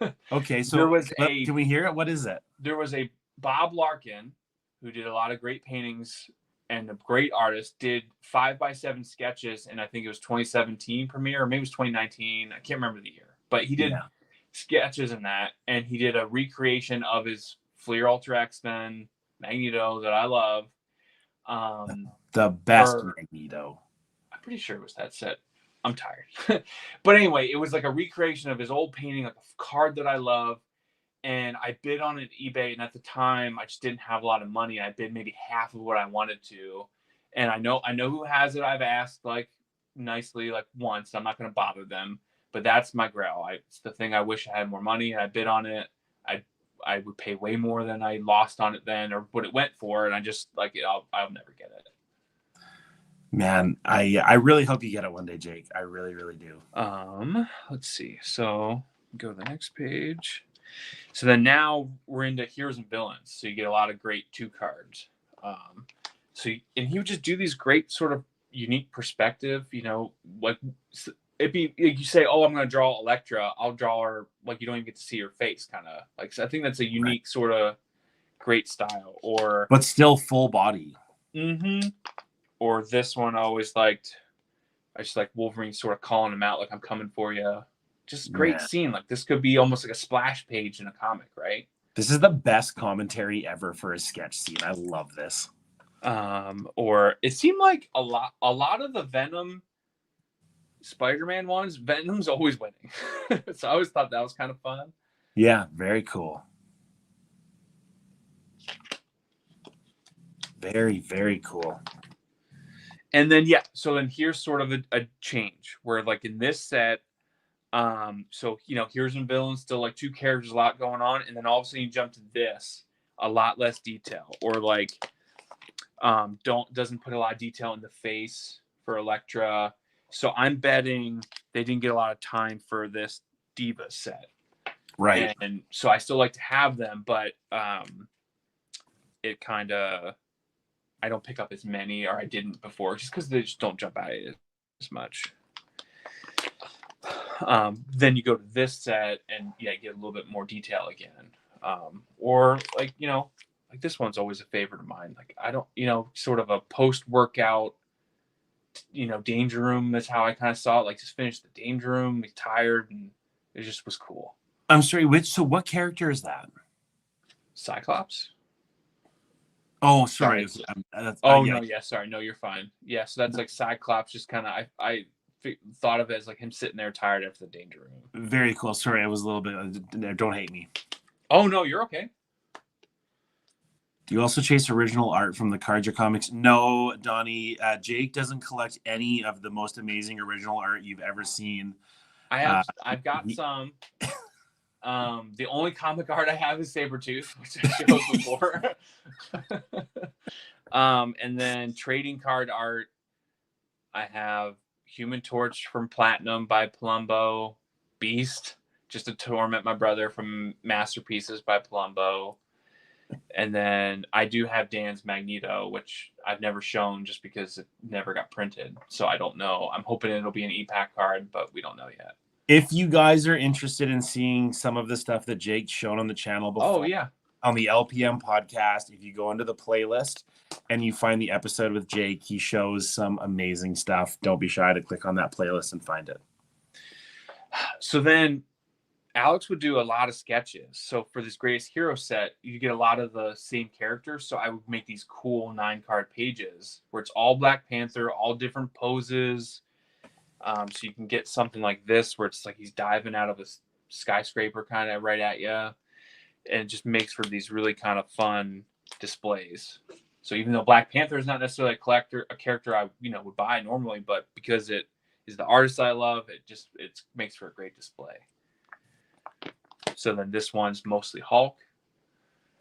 no. Okay, so can we hear it? What is it? There was a Bob Larkin who did a lot of great paintings and a great artist, did 5x7 sketches, and I think it was 2017 premiere, or maybe it was 2019. I can't remember the year, but he did sketches in that, and he did a recreation of his Fleer Ultra X-Men Magneto that I love. The best Magneto. I'm pretty sure it was that set. I'm tired. But anyway, it was like a recreation of his old painting, like a card that I love. And I bid on it at eBay. And at the time, I just didn't have a lot of money. I bid maybe half of what I wanted to. And I know who has it. I've asked like nicely, like once. I'm not going to bother them. But that's my Grail. It's the thing I wish I had more money. And I bid on it. I would pay way more than I lost on it then, or what it went for. And I just like it. I'll never get it. Man, I really hope you get it one day, Jake. I really, really do. Let's see. So go to the next page. So then now we're into heroes and villains. So you get a lot of great 2 cards. And he would just do these great sort of unique perspective, like it'd be like you say, oh, I'm going to draw Elektra. I'll draw her like you don't even get to see her face, kind of like. So I think that's a unique sort of great style, but still full body. Mm-hmm. Or this one I always liked. I just like Wolverine sort of calling him out, like I'm coming for you. Just great scene. Like this could be almost like a splash page in a comic, right? This is the best commentary ever for a sketch scene. I love this. Or it seemed like a lot of the Venom Spider-Man ones, Venom's always winning. So I always thought that was kind of fun. Yeah, very cool. Very, very cool. And then so then here's sort of a change where like in this set, so heroes and villains, still like 2 characters, a lot going on, and then all of a sudden you jump to this, a lot less detail, or like doesn't put a lot of detail in the face for Elektra. So I'm betting they didn't get a lot of time for this Diva set. Right. And so I still like to have them, but it kind of, I don't pick up as many, or I didn't before, just because they just don't jump out as much. Then you go to this set and get a little bit more detail again. Or like, like this one's always a favorite of mine. Like I don't, sort of a post-workout, danger room. That's how I kind of saw it. Like just finished the danger room, he's tired, and it just was cool. I'm sorry, so what character is that? Cyclops? Oh, sorry. No, yeah, sorry. No, you're fine. Yeah, so that's like Cyclops, just kind of, I thought of it as like him sitting there tired after the danger room. Very cool. Sorry, I was a little bit, don't hate me. Oh, no, you're okay. Do you also chase original art from the cards or comics? No, Donnie. Jake doesn't collect any of the most amazing original art you've ever seen. I've got some. The only comic art I have is Sabretooth, which I showed before. And then trading card art, I have Human Torch from Platinum by Palumbo, Beast, just to torment my brother, from Masterpieces by Palumbo. And then I do have Dan's Magneto, which I've never shown just because it never got printed. So I don't know. I'm hoping it'll be an E-Pack card, but we don't know yet. If you guys are interested in seeing some of the stuff that Jake's shown on the channel before, on the LPM podcast, if you go into the playlist and you find the episode with Jake, he shows some amazing stuff. Don't be shy to click on that playlist and find it. So then Alex would do a lot of sketches. So for this Greatest Hero set, you get a lot of the same characters. So I would make these cool 9-card pages where it's all Black Panther, all different poses. So you can get something like this where it's like he's diving out of a skyscraper kind of right at you. And it just makes for these really kind of fun displays. So even though Black Panther is not necessarily a character I would buy normally, but because it is the artist I love, it makes for a great display. So then this one's mostly Hulk,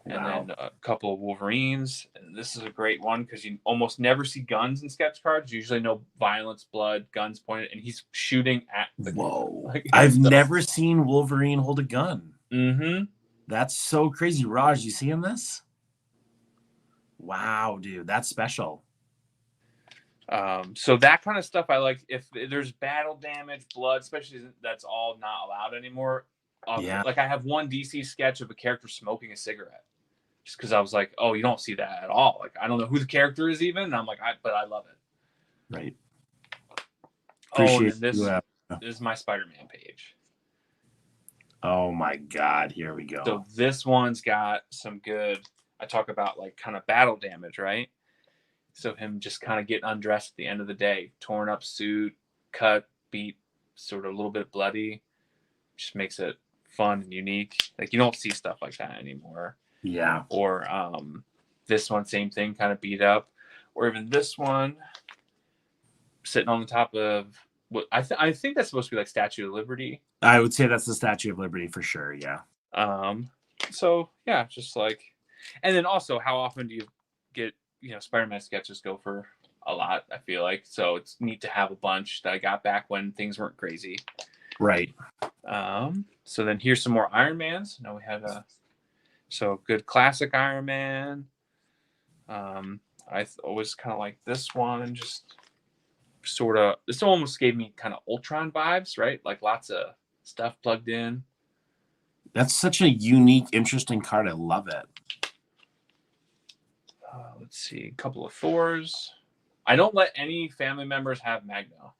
and then a couple of Wolverines. And this is a great one because you almost never see guns in sketch cards. Usually no violence, blood, guns pointed, and he's shooting at the Whoa. I've never seen Wolverine hold a gun. Mm-hmm. That's so crazy. Raj, you seeing this? Wow, dude, that's special. So that kind of stuff I like. If there's battle damage, blood, especially that's all not allowed anymore. Like I have one DC sketch of a character smoking a cigarette, just because I was like, oh, you don't see that at all. Like I don't know who the character is even. And I'm like, but I love it. Right. Appreciate this is my Spider-Man page. Oh my God, here we go. So this one's got some good. I talk about like kind of battle damage, right? So him just kind of getting undressed at the end of the day, torn up suit, cut, beat, sort of a little bit bloody. Just makes it fun and unique. Like you don't see stuff like that anymore. Yeah. Or this one, same thing, kind of beat up. Or even this one, sitting on the top of what I think that's supposed to be like Statue of Liberty. I would say that's the Statue of Liberty for sure. Yeah. So yeah, just like, and then also, how often do you get Spider-Man sketches go for a lot? I feel like so it's neat to have a bunch that I got back when things weren't crazy. Right. So then here's some more Iron Mans. Now we have so good classic Iron Man. I always kind of like this one, just sort of, this almost gave me kind of Ultron vibes, right? Like lots of stuff plugged in. That's such a unique, interesting card. I love it. Let's see, a couple of Thors. I don't let any family members have Magneto.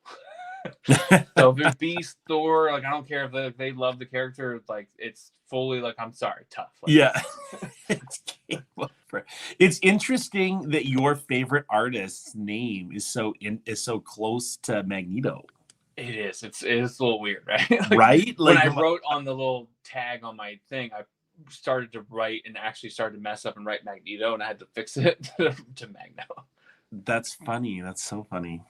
So if it's Beast, Thor, like I don't care if they love the character, like it's fully like, I'm sorry, tough. Like, yeah. It's interesting that your favorite artist's name is so close to Magneto. It is. It's a little weird, right? Like, right? When I wrote on the little tag on my thing, I started to write and actually started to mess up and write Magneto, and I had to fix it to Magneto. That's funny. That's so funny.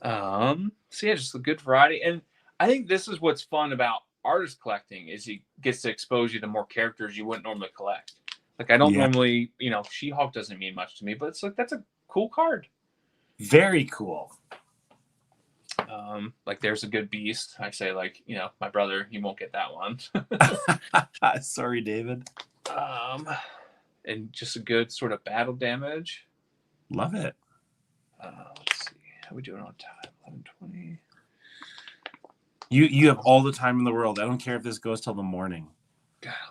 So yeah, just a good variety. And I think this is what's fun about artist collecting is he gets to expose you to more characters you wouldn't normally collect. Like I don't normally, She-Hulk doesn't mean much to me, but it's like, that's a cool card. Very cool. Like there's a good Beast. I say like, my brother, he won't get that one. Sorry, David. And just a good sort of battle damage. Love it. Let's see. How are we doing on time? 11:20. You have all the time in the world. I don't care if this goes till the morning.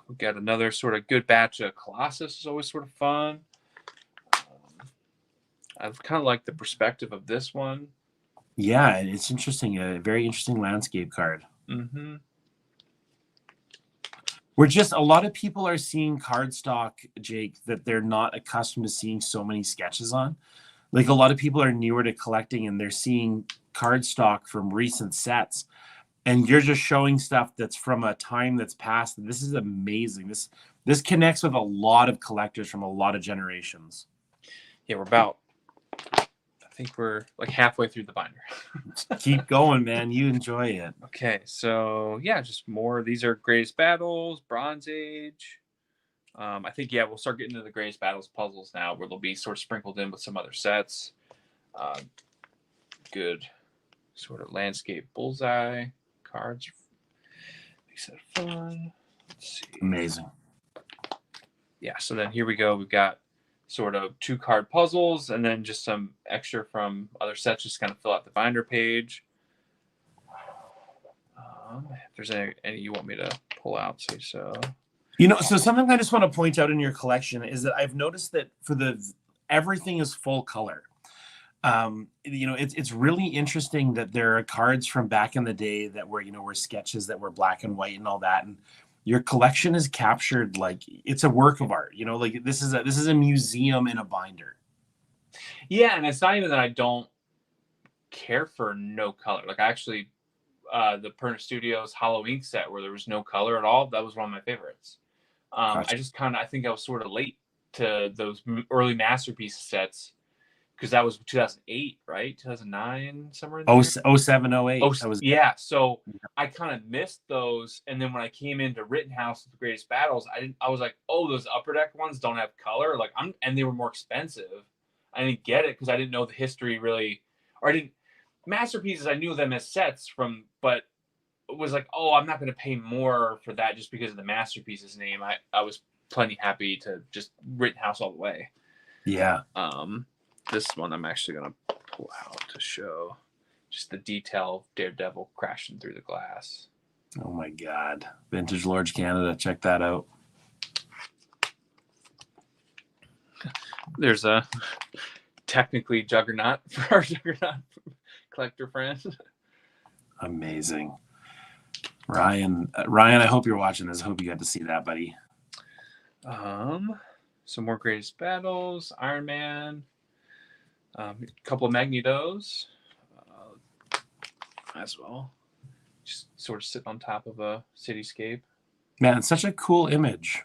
We got another sort of good batch of Colossus. Is always sort of fun. I've kind of like the perspective of this one. Yeah, it's interesting. A very interesting landscape card. Mm-hmm. A lot of people are seeing cardstock, Jake, that they're not accustomed to seeing so many sketches on. Like a lot of people are newer to collecting and they're seeing cardstock from recent sets. And you're just showing stuff that's from a time that's past. This is amazing. This connects with a lot of collectors from a lot of generations. Yeah, we're about I think we're like halfway through the binder. Keep going, man. You enjoy it. Okay, so yeah, just more. These are Greatest Battles, Bronze Age. I think, yeah, we'll start getting into the Greatest Battles puzzles now, where they'll be sort of sprinkled in with some other sets. Good sort of landscape bullseye cards. Big set of fun. Let's see. Amazing. Yeah, so then here we go. We've got sort of 2-card puzzles and then just some extra from other sets, just kind of fill out the binder page. If there's any you want me to pull out, say so. So something I just want to point out in your collection is that I've noticed that everything is full color. It's really interesting that there are cards from back in the day that were sketches that were black and white and all that, and your collection is captured like it's a work of art. Like this is a museum in a binder. Yeah, and it's not even that I don't care for no color. Like actually, the Perna Studios Hollow Ink set where there was no color at all, that was one of my favorites. Gotcha. I think I was sort of late to those early masterpiece sets because that was 2008, right? 2009, somewhere in there. 07, 08. Yeah. So I kind of missed those, and then when I came into Rittenhouse with the Greatest Battles, I was like, oh, those upper deck ones don't have color, and they were more expensive. I didn't get it because I didn't know the history really, or I didn't. Masterpieces, I knew them as sets from, but it was like, oh, I'm not going to pay more for that just because of the Masterpieces name. I was plenty happy to just Rittenhouse all the way. Yeah. This one I'm actually going to pull out to show just the detail of Daredevil crashing through the glass. Oh my God. Vintage Lords Canada. Check that out. There's a technically Juggernaut for our Juggernaut collector friend. Amazing. Ryan, I hope you're watching this. I hope you got to see that, buddy. Some more Greatest Battles, Iron Man, a couple of Magnetos as well. Just sort of sit on top of a cityscape. Man, it's such a cool image.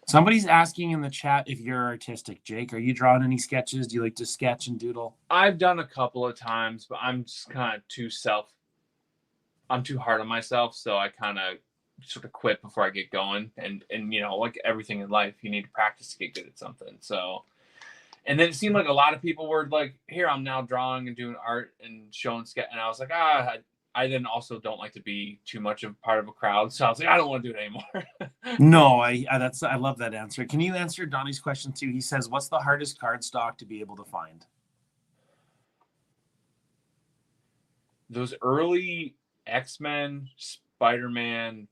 Somebody's asking in the chat if you're artistic. Jake, are you drawing any sketches? Do you like to sketch and doodle? I've done a couple of times, but I'm just kind of I'm too hard on myself, so I kind of sort of quit before I get going. And like everything in life, you need to practice to get good at something. So, and then it seemed like a lot of people were like, "Here, I'm now drawing and doing art and showing sketch," and I was like, I then also don't like to be too much of part of a crowd, so I was like, I don't want to do it anymore. No, I love that answer. Can you answer Donnie's question too? He says, "What's the hardest card stock to be able to find?" Those early X-Men, Spider-Man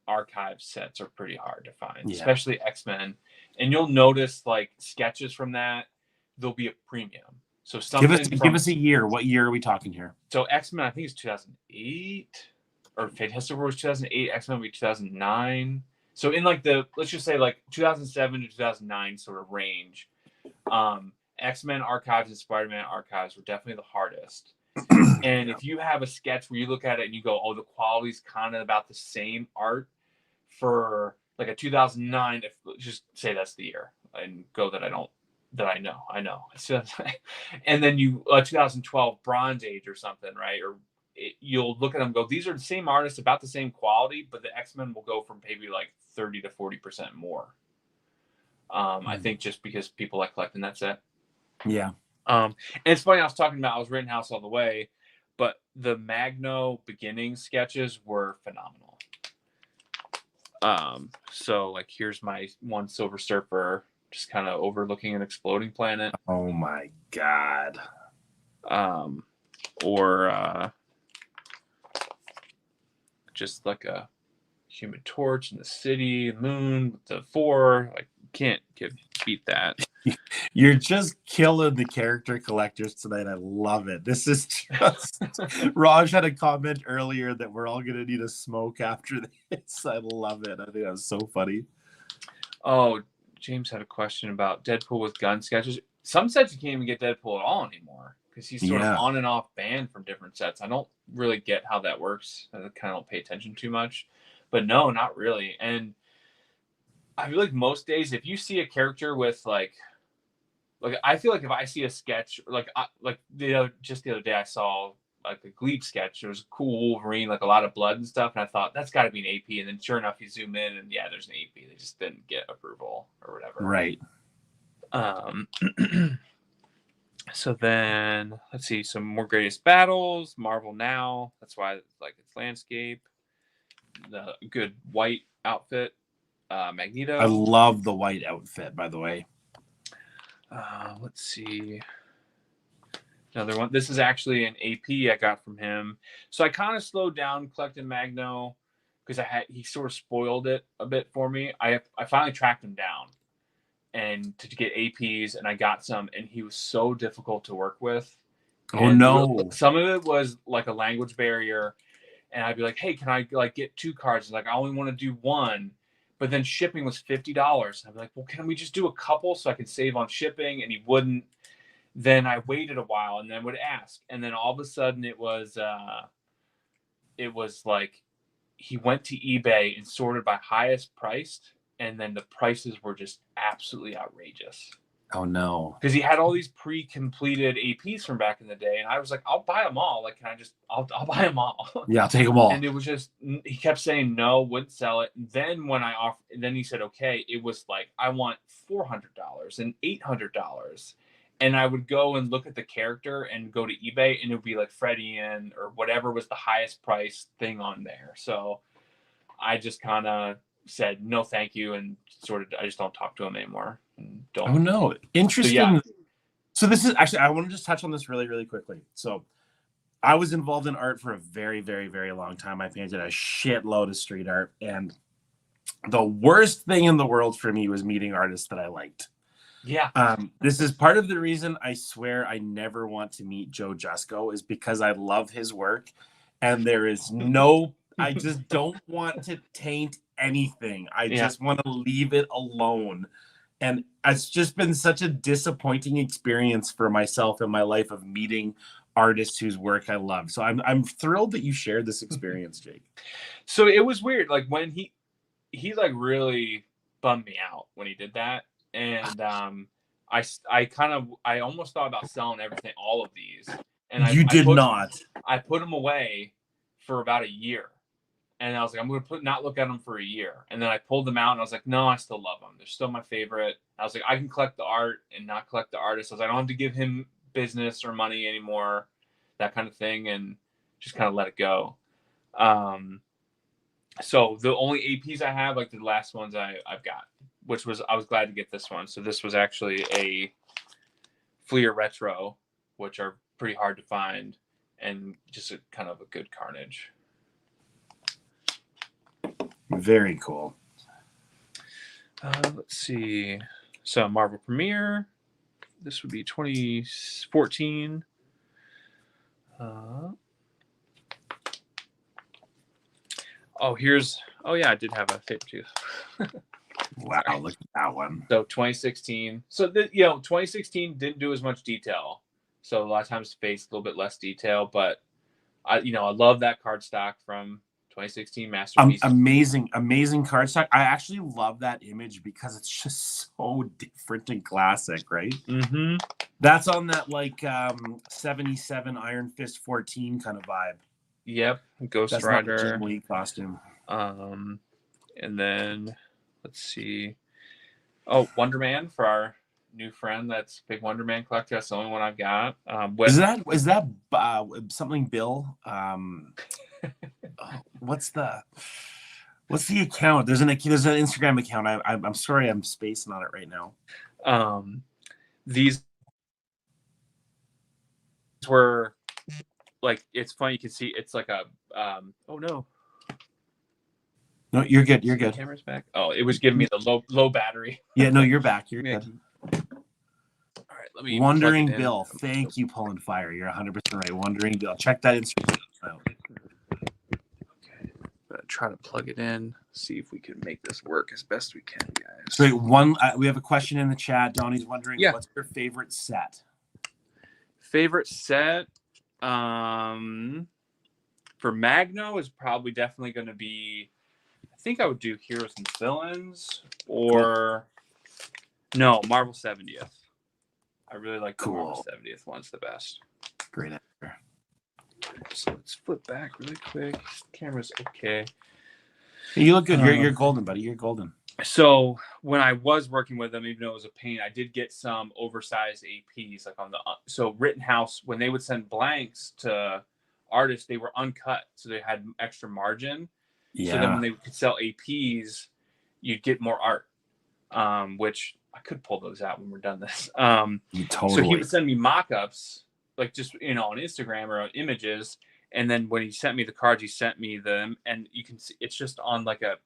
archive sets are pretty hard to find, especially X-Men. And you'll notice like sketches from that, they'll be a premium. So give us a year. What year are we talking here? So X-Men, I think it's 2008, or Fantastic Four was 2008. X-Men will be 2009. So in like let's just say like 2007 to 2009 sort of range. X-Men archives and Spider-Man archives were definitely the hardest. And if you have a sketch where you look at it and you go, oh, the quality's kind of about the same art for like a 2009, if just say that's the year and go that I know. So, and then 2012 Bronze Age or something, right? Or you'll look at them and go, these are the same artists, about the same quality, but the X-Men will go from maybe like 30 to 40% more. I think just because people like collecting that set. Yeah. And it's funny, I was Rittenhouse all the way, but the Magno beginning sketches were phenomenal. So like here's my one Silver Surfer just kind of overlooking an exploding planet. Oh my God. Or just like a Human Torch in the city, moon, the 4, like can't beat that. You're just killing the character collectors tonight. I love it. This is just Raj had a comment earlier that we're all gonna need a smoke after this. I love it. I think that was so funny. Oh, James had a question about Deadpool with gun sketches. Some sets you can't even get Deadpool at all anymore because he's sort of on and off banned from different sets. I don't really get how that works. I kind of don't pay attention too much, but no, not really. And I feel like most days, if you see a character with like I feel like if I see a sketch just the other day I saw like a Glebe sketch. There was a cool Wolverine, like a lot of blood and stuff, and I thought that's got to be an AP. And then sure enough, you zoom in, and yeah, there's an AP. They just didn't get approval or whatever. Right. So then let's see some more greatest battles. Marvel Now. That's why like it's landscape. The good white outfit. Magneto. I love the white outfit, by the way. Let's see. Another one. This is actually an AP I got from him. So I kind of slowed down collecting Magno because he sort of spoiled it a bit for me. I finally tracked him down and to get APs, and I got some, and he was so difficult to work with. Oh and no! Some of it was like a language barrier, and I'd be like, "Hey, can I like get 2 cards?" Like I only want to do 1, but then shipping was $50. I'd be like, "Well, can we just do a couple so I can save on shipping?" And he wouldn't. Then I waited a while, and then would ask, and then all of a sudden it was like he went to eBay and sorted by highest priced, and then the prices were just absolutely outrageous. Oh no! Because he had all these pre-completed APs from back in the day, and I was like, "I'll buy them all. Like, can I just? I'll buy them all." Yeah, I'll take them all. And it was just he kept saying no, wouldn't sell it. And then when I offered, then he said, "Okay." It was like I want $400 and $800, and I would go and look at the character and go to eBay, and it would be like Freddie and or whatever was the highest price thing on there. So I just kind of said no, thank you, and sort of I just don't talk to him anymore. And don't. Oh no! Interesting. So, yeah. So this is actually, I want to just touch on this really, really quickly. So I was involved in art for a very, very, very long time. I painted a shitload of street art, and the worst thing in the world for me was meeting artists that I liked. Yeah. This is part of the reason I swear I never want to meet Joe Jusko is because I love his work, and there is no, I just don't want to taint anything. I just want to leave it alone. And it's just been such a disappointing experience for myself in my life of meeting artists whose work I love. So I'm thrilled that you shared this experience, Jake. So it was weird. Like when he like really bummed me out when he did that. And I almost thought about selling everything, all of these. And you did not. I put them away for about a year. And I was like, I'm going to not look at them for a year. And then I pulled them out, and I was like, no, I still love them. They're still my favorite. I was like, I can collect the art and not collect the artist. I was like, I don't have to give him business or money anymore, that kind of thing, and just kind of let it go. So the only APs I have, like the last ones I've got, which was, I was glad to get this one. So this was actually a Fleer Retro, which are pretty hard to find, and just a kind of a good Carnage. Very cool. Let's see. So Marvel Premiere. This would be 2014. Oh yeah, I did have a favorite tooth. Wow, look at that one. So 2016. So 2016 didn't do as much detail. So a lot of times face a little bit less detail, but I love that card stock from 2016 Masterpiece. Amazing cardstock. I actually love that image because it's just so different and classic, right? Mm-hmm. That's on that like 77 Iron Fist 14 kind of vibe. Yep, Ghost Rider. Not the Jim Lee costume. And then let's see. Oh, Wonder Man for our new friend. That's big Wonder Man collector. That's the only one I've got. Is that something Bill? What's the account? There's an Instagram account. I'm sorry, I'm spacing on it right now. These were like, it's funny. You can see it's like a oh no. No, you're good. You're good. Camera's back. Oh, it was giving me the low battery. Yeah, no, you're back. You're good. All right, let me. Wondering Bill, thank you, Pulling Fire. You're 100% right. Wondering Bill, check that Instagram out. Try to plug it in, see if we can make this work as best we can, guys. So we have a question in the chat. Donnie's wondering, what's your favorite set? Favorite set for Magno is probably definitely going to be, I think I would do Heroes and Villains or no, Marvel 70th. I really like the Marvel 70th one's the best. Great answer. So let's flip back really quick. Camera's okay. You look good. You're golden, buddy. You're golden. So when I was working with them, even though it was a pain, I did get some oversized APs, like on the so Rittenhouse, when they would send blanks to artists, they were uncut, so they had extra margin. Yeah. So then when they could sell APs, you'd get more art, which I could pull those out when we're done this. Totally. So he would send me mock-ups, like just on Instagram or on images, and then when he sent me the cards, he sent me them, and you can see it's just on like a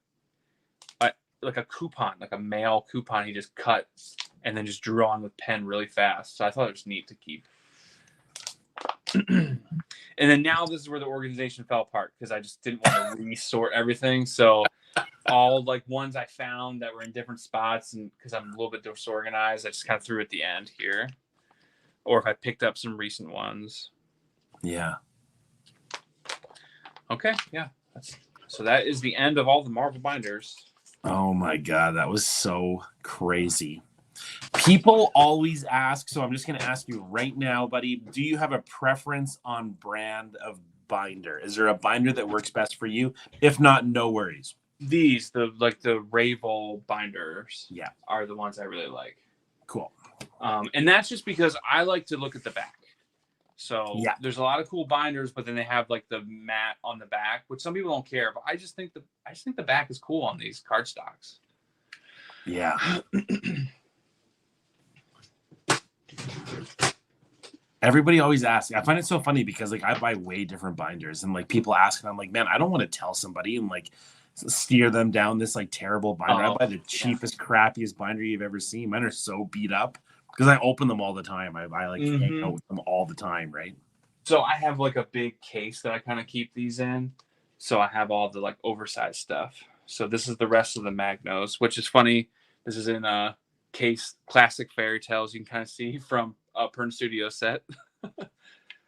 coupon, like a mail coupon. He just cut and then just drew on with pen really fast. So I thought it was neat to keep. And then now this is where the organization fell apart because I just didn't want to resort everything. So all like ones I found that were in different spots, and because I'm a little bit disorganized, I just kind of threw at the end here. Or if I picked up some recent ones. Yeah. Okay. Yeah. So that is the end of all the Marvel binders. Oh my God, that was so crazy. People always ask, so I'm just going to ask you right now, buddy, do you have a preference on brand of binder? Is there a binder that works best for you? If not, no worries. These, the Ravel binders, yeah, are the ones I really like. Cool. And that's just because I like to look at the back. So yeah, there's a lot of cool binders, but then they have like the mat on the back, which some people don't care. But I just think the back is cool on these cardstocks. Yeah. Everybody always asks. I find it so funny because like I buy way different binders, and like people ask, and I'm like, man, I don't want to tell somebody and like steer them down this like terrible binder. I buy the cheapest, crappiest binder you've ever seen. Mine are so beat up. Because I open them all the time. I like hang out with them all the time, right? So I have like a big case that I kind of keep these in. So I have all the like oversized stuff. So this is the rest of the Magnos, which is funny. This is in a case, classic fairy tales you can kind of see from a Pern Studio set.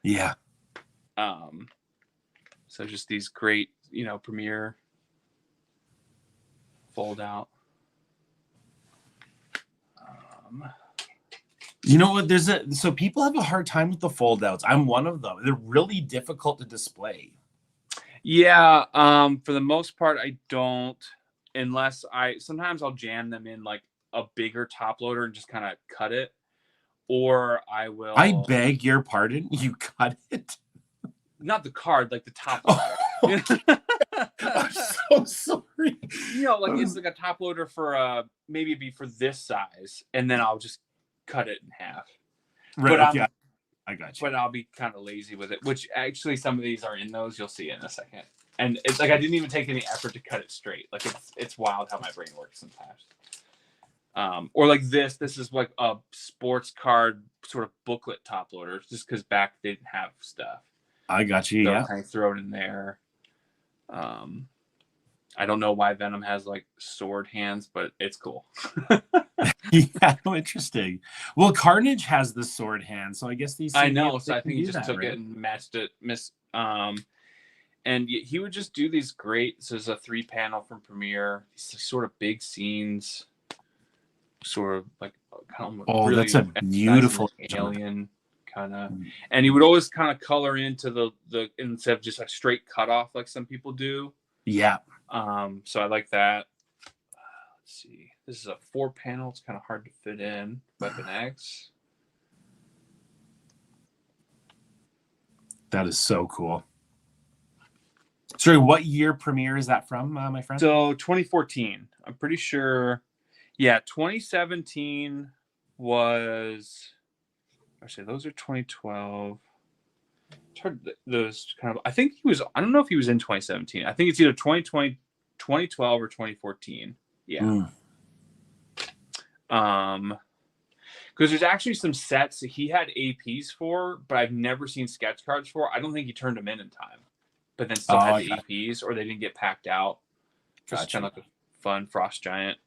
Yeah. So just these great, Premiere fold out. You know what? So people have a hard time with the fold outs. I'm one of them. They're really difficult to display. Yeah. For the most part, I don't, unless sometimes I'll jam them in like a bigger top loader and just kind of cut it. Or I will. I beg your pardon. You cut it? Not the card, like the top loader. I'm so sorry. Like it's like a top loader for maybe it'd be for this size, and then I'll just cut it in half. Right. But okay. I got you. But I'll be kind of lazy with it, which actually some of these are in those. You'll see in a second. And it's like I didn't even take any effort to cut it straight. Like it's wild how my brain works sometimes. Or like this is like a sports card sort of booklet top loader, just because back they didn't have stuff. I got you. So yeah. kind of throw it in there. I don't know why Venom has like sword hands, but it's cool. Yeah, interesting. Well, Carnage has the sword hand, so I guess these. I know, so I think he just took it and matched it. And he would just do these great. So there's a 3-panel from Premiere. These sort of big scenes, sort of like kind of. Oh, really, that's a beautiful alien kind of. And he would always kind of color into the instead of just a straight cut off like some people do. Yeah. So I like that. Let's see. This is a 4-panel. It's kind of hard to fit in. Weapon X. That is so cool. Sorry, what year Premiere is that from, my friend? So 2014. I'm pretty sure. Yeah, 2017 was. Actually, those are 2012. It's hard. Those kind of. I think he was. I don't know if he was in 2017. I think it's either 2020, 2012, or 2014. Yeah. Because there's actually some sets that he had APs for, but I've never seen sketch cards for. I don't think he turned them in time, but then still had the APs, or they didn't get packed out. Just kind of like a fun Frost Giant.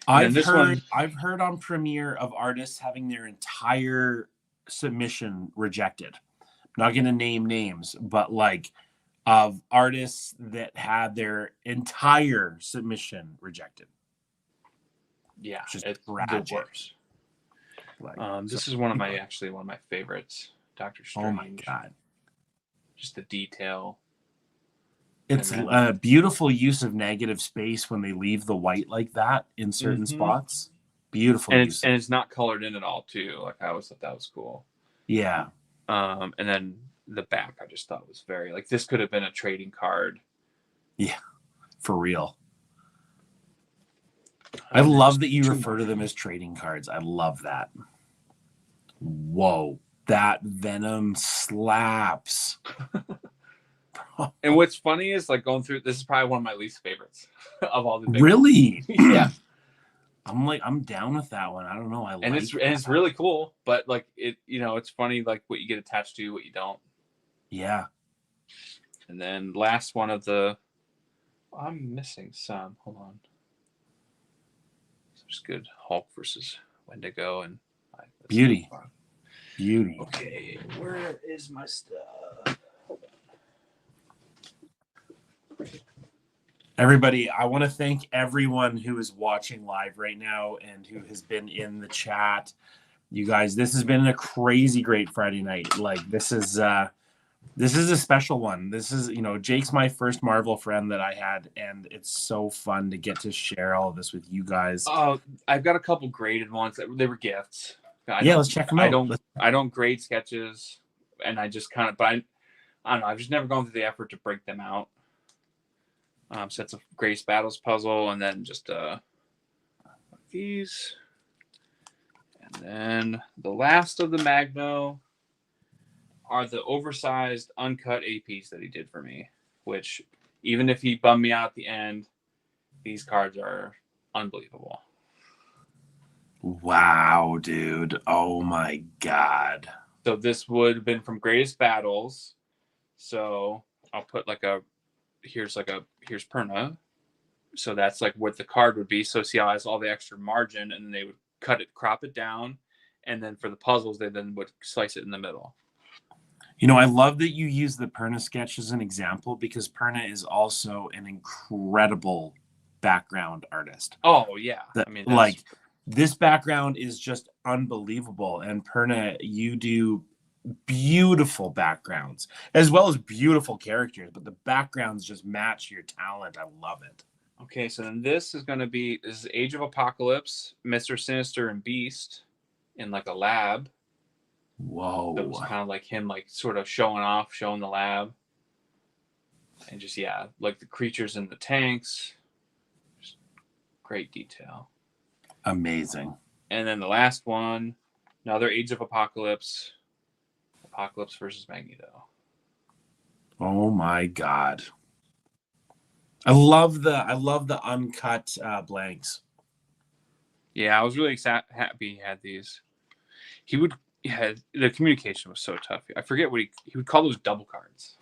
I've heard on Premiere of artists having their entire submission rejected. I'm not going to name names, but like of artists that had their entire submission rejected. Yeah, Just it's tragic. the worst. Like, This is one of my favorites, Doctor Strange. Oh my god. Just the detail. It's a beautiful use of negative space when they leave the white like that in certain spots. Beautiful use. And it's not colored in at all too. Like I always thought that was cool. Yeah. And then the back I just thought was very like this could have been a trading card. Yeah. For real. I love that you refer to them as trading cards. I love that. Whoa. That Venom slaps. And what's funny is like going through this is probably one of my least favorites of all the really. Yeah. I'm down with that one. I don't know. It's really cool, but like it, it's funny like what you get attached to, what you don't. Yeah. And then last one of the, I'm missing some. Hold on. There's good Hulk versus Wendigo and Beauty. So Beauty. okay, where is my stuff? Everybody, I want to thank everyone who is watching live right now and who has been in the chat. You guys, this has been a crazy great Friday night. Like this is a special one. This is, Jake's my first Marvel friend that I had, and it's so fun to get to share all of this with you guys. Oh, I've got a couple graded ones. They were gifts. Let's check them out. I don't grade sketches, and I just kind of, but I don't know. I've just never gone through the effort to break them out. So it's a Grace Battles puzzle, and then just these, and then the last of the Magno are the oversized uncut APs that he did for me. Which, even if he bummed me out at the end, these cards are unbelievable. Wow, dude! Oh my god! So this would have been from Greatest Battles. So I'll put here's Perna. So that's like what the card would be. So see how it has all the extra margin, and then they would crop it down, and then for the puzzles, they then would slice it in the middle. I love that you use the Perna sketch as an example because Perna is also an incredible background artist. Oh yeah, this background is just unbelievable, and Perna, you do beautiful backgrounds as well as beautiful characters, but the backgrounds just match your talent. I love it. Okay, so then this is Age of Apocalypse, Mr. Sinister and Beast in like a lab. Whoa. So it was kind of like him like sort of showing the lab. And just like the creatures in the tanks. Just great detail. Amazing. And then the last one, another Age of Apocalypse versus Magneto. Oh my god! I love the uncut blanks. Yeah, I was really happy he had these. The communication was so tough. I forget what he would call those double cards.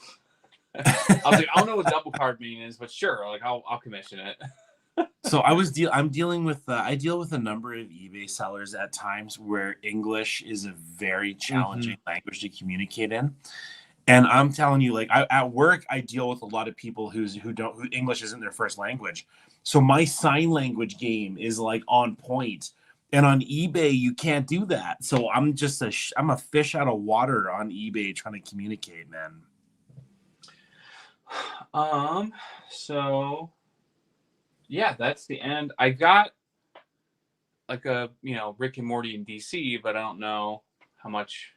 I was like, I don't know what double card means, but sure, like I'll commission it. So I'm dealing with I deal with a number of eBay sellers at times where English is a very challenging language to communicate in, and I'm telling you, like at work, I deal with a lot of people who English isn't their first language. So my sign language game is like on point, and on eBay you can't do that. So I'm just I'm a fish out of water on eBay trying to communicate, man. So. Yeah, that's the end. I got like a Rick and Morty in DC, but I don't know how much.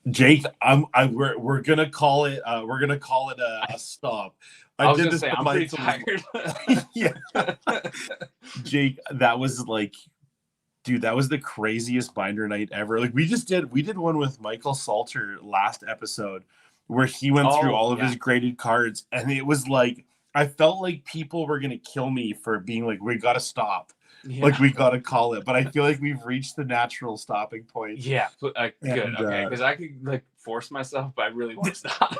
Jake, we're gonna call it a stop. I was gonna say I'm pretty tired. Yeah, Jake, that was like, dude, that was the craziest binder night ever. Like we did one with Michael Salter last episode where he went through all of his graded cards, and it was like. I felt like people were going to kill me for being like, we got to stop. Yeah. Like, we got to call it. But I feel like we've reached the natural stopping point. Yeah. Good. Okay. Because I could like force myself, but I really want to stop.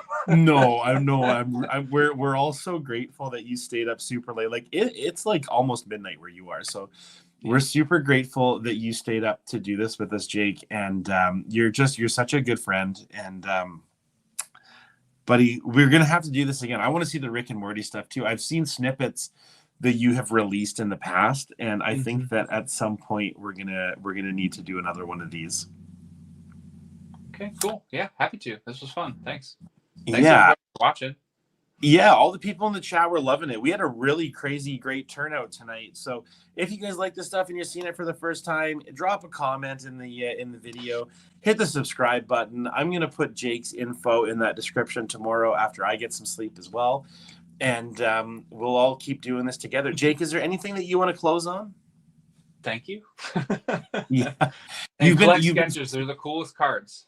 We're all so grateful that you stayed up super late. Like it's like almost midnight where you are. So we're super grateful that you stayed up to do this with us, Jake. And you're such a good friend. And buddy, we're gonna have to do this again. I want to see the Rick and Morty stuff too. I've seen snippets that you have released in the past, and I think that at some point we're gonna need to do another one of these. Okay, cool. Yeah, happy to. This was fun. Thanks Yeah, everybody for watching. yeah, all the people in the chat were loving it. We had a really crazy great turnout tonight. So if you guys like this stuff and you're seeing it for the first time, drop a comment in the video, hit the subscribe button. I'm gonna put Jake's info in that description tomorrow after I get some sleep as well, and we'll all keep doing this together. Jake, is there anything that you want to close on? Thank you. Yeah, And collect sketches. They're the coolest cards.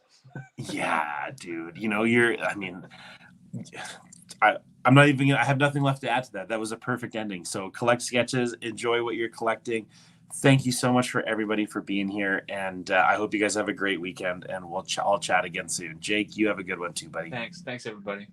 Yeah, dude. You know, I mean, I'm not even gonna, I have nothing left to add to that. That was a perfect ending. So collect sketches, enjoy what you're collecting. Thank you so much for everybody for being here, and I hope you guys have a great weekend. And I'll chat again soon. Jake, you have a good one too, buddy. Thanks everybody.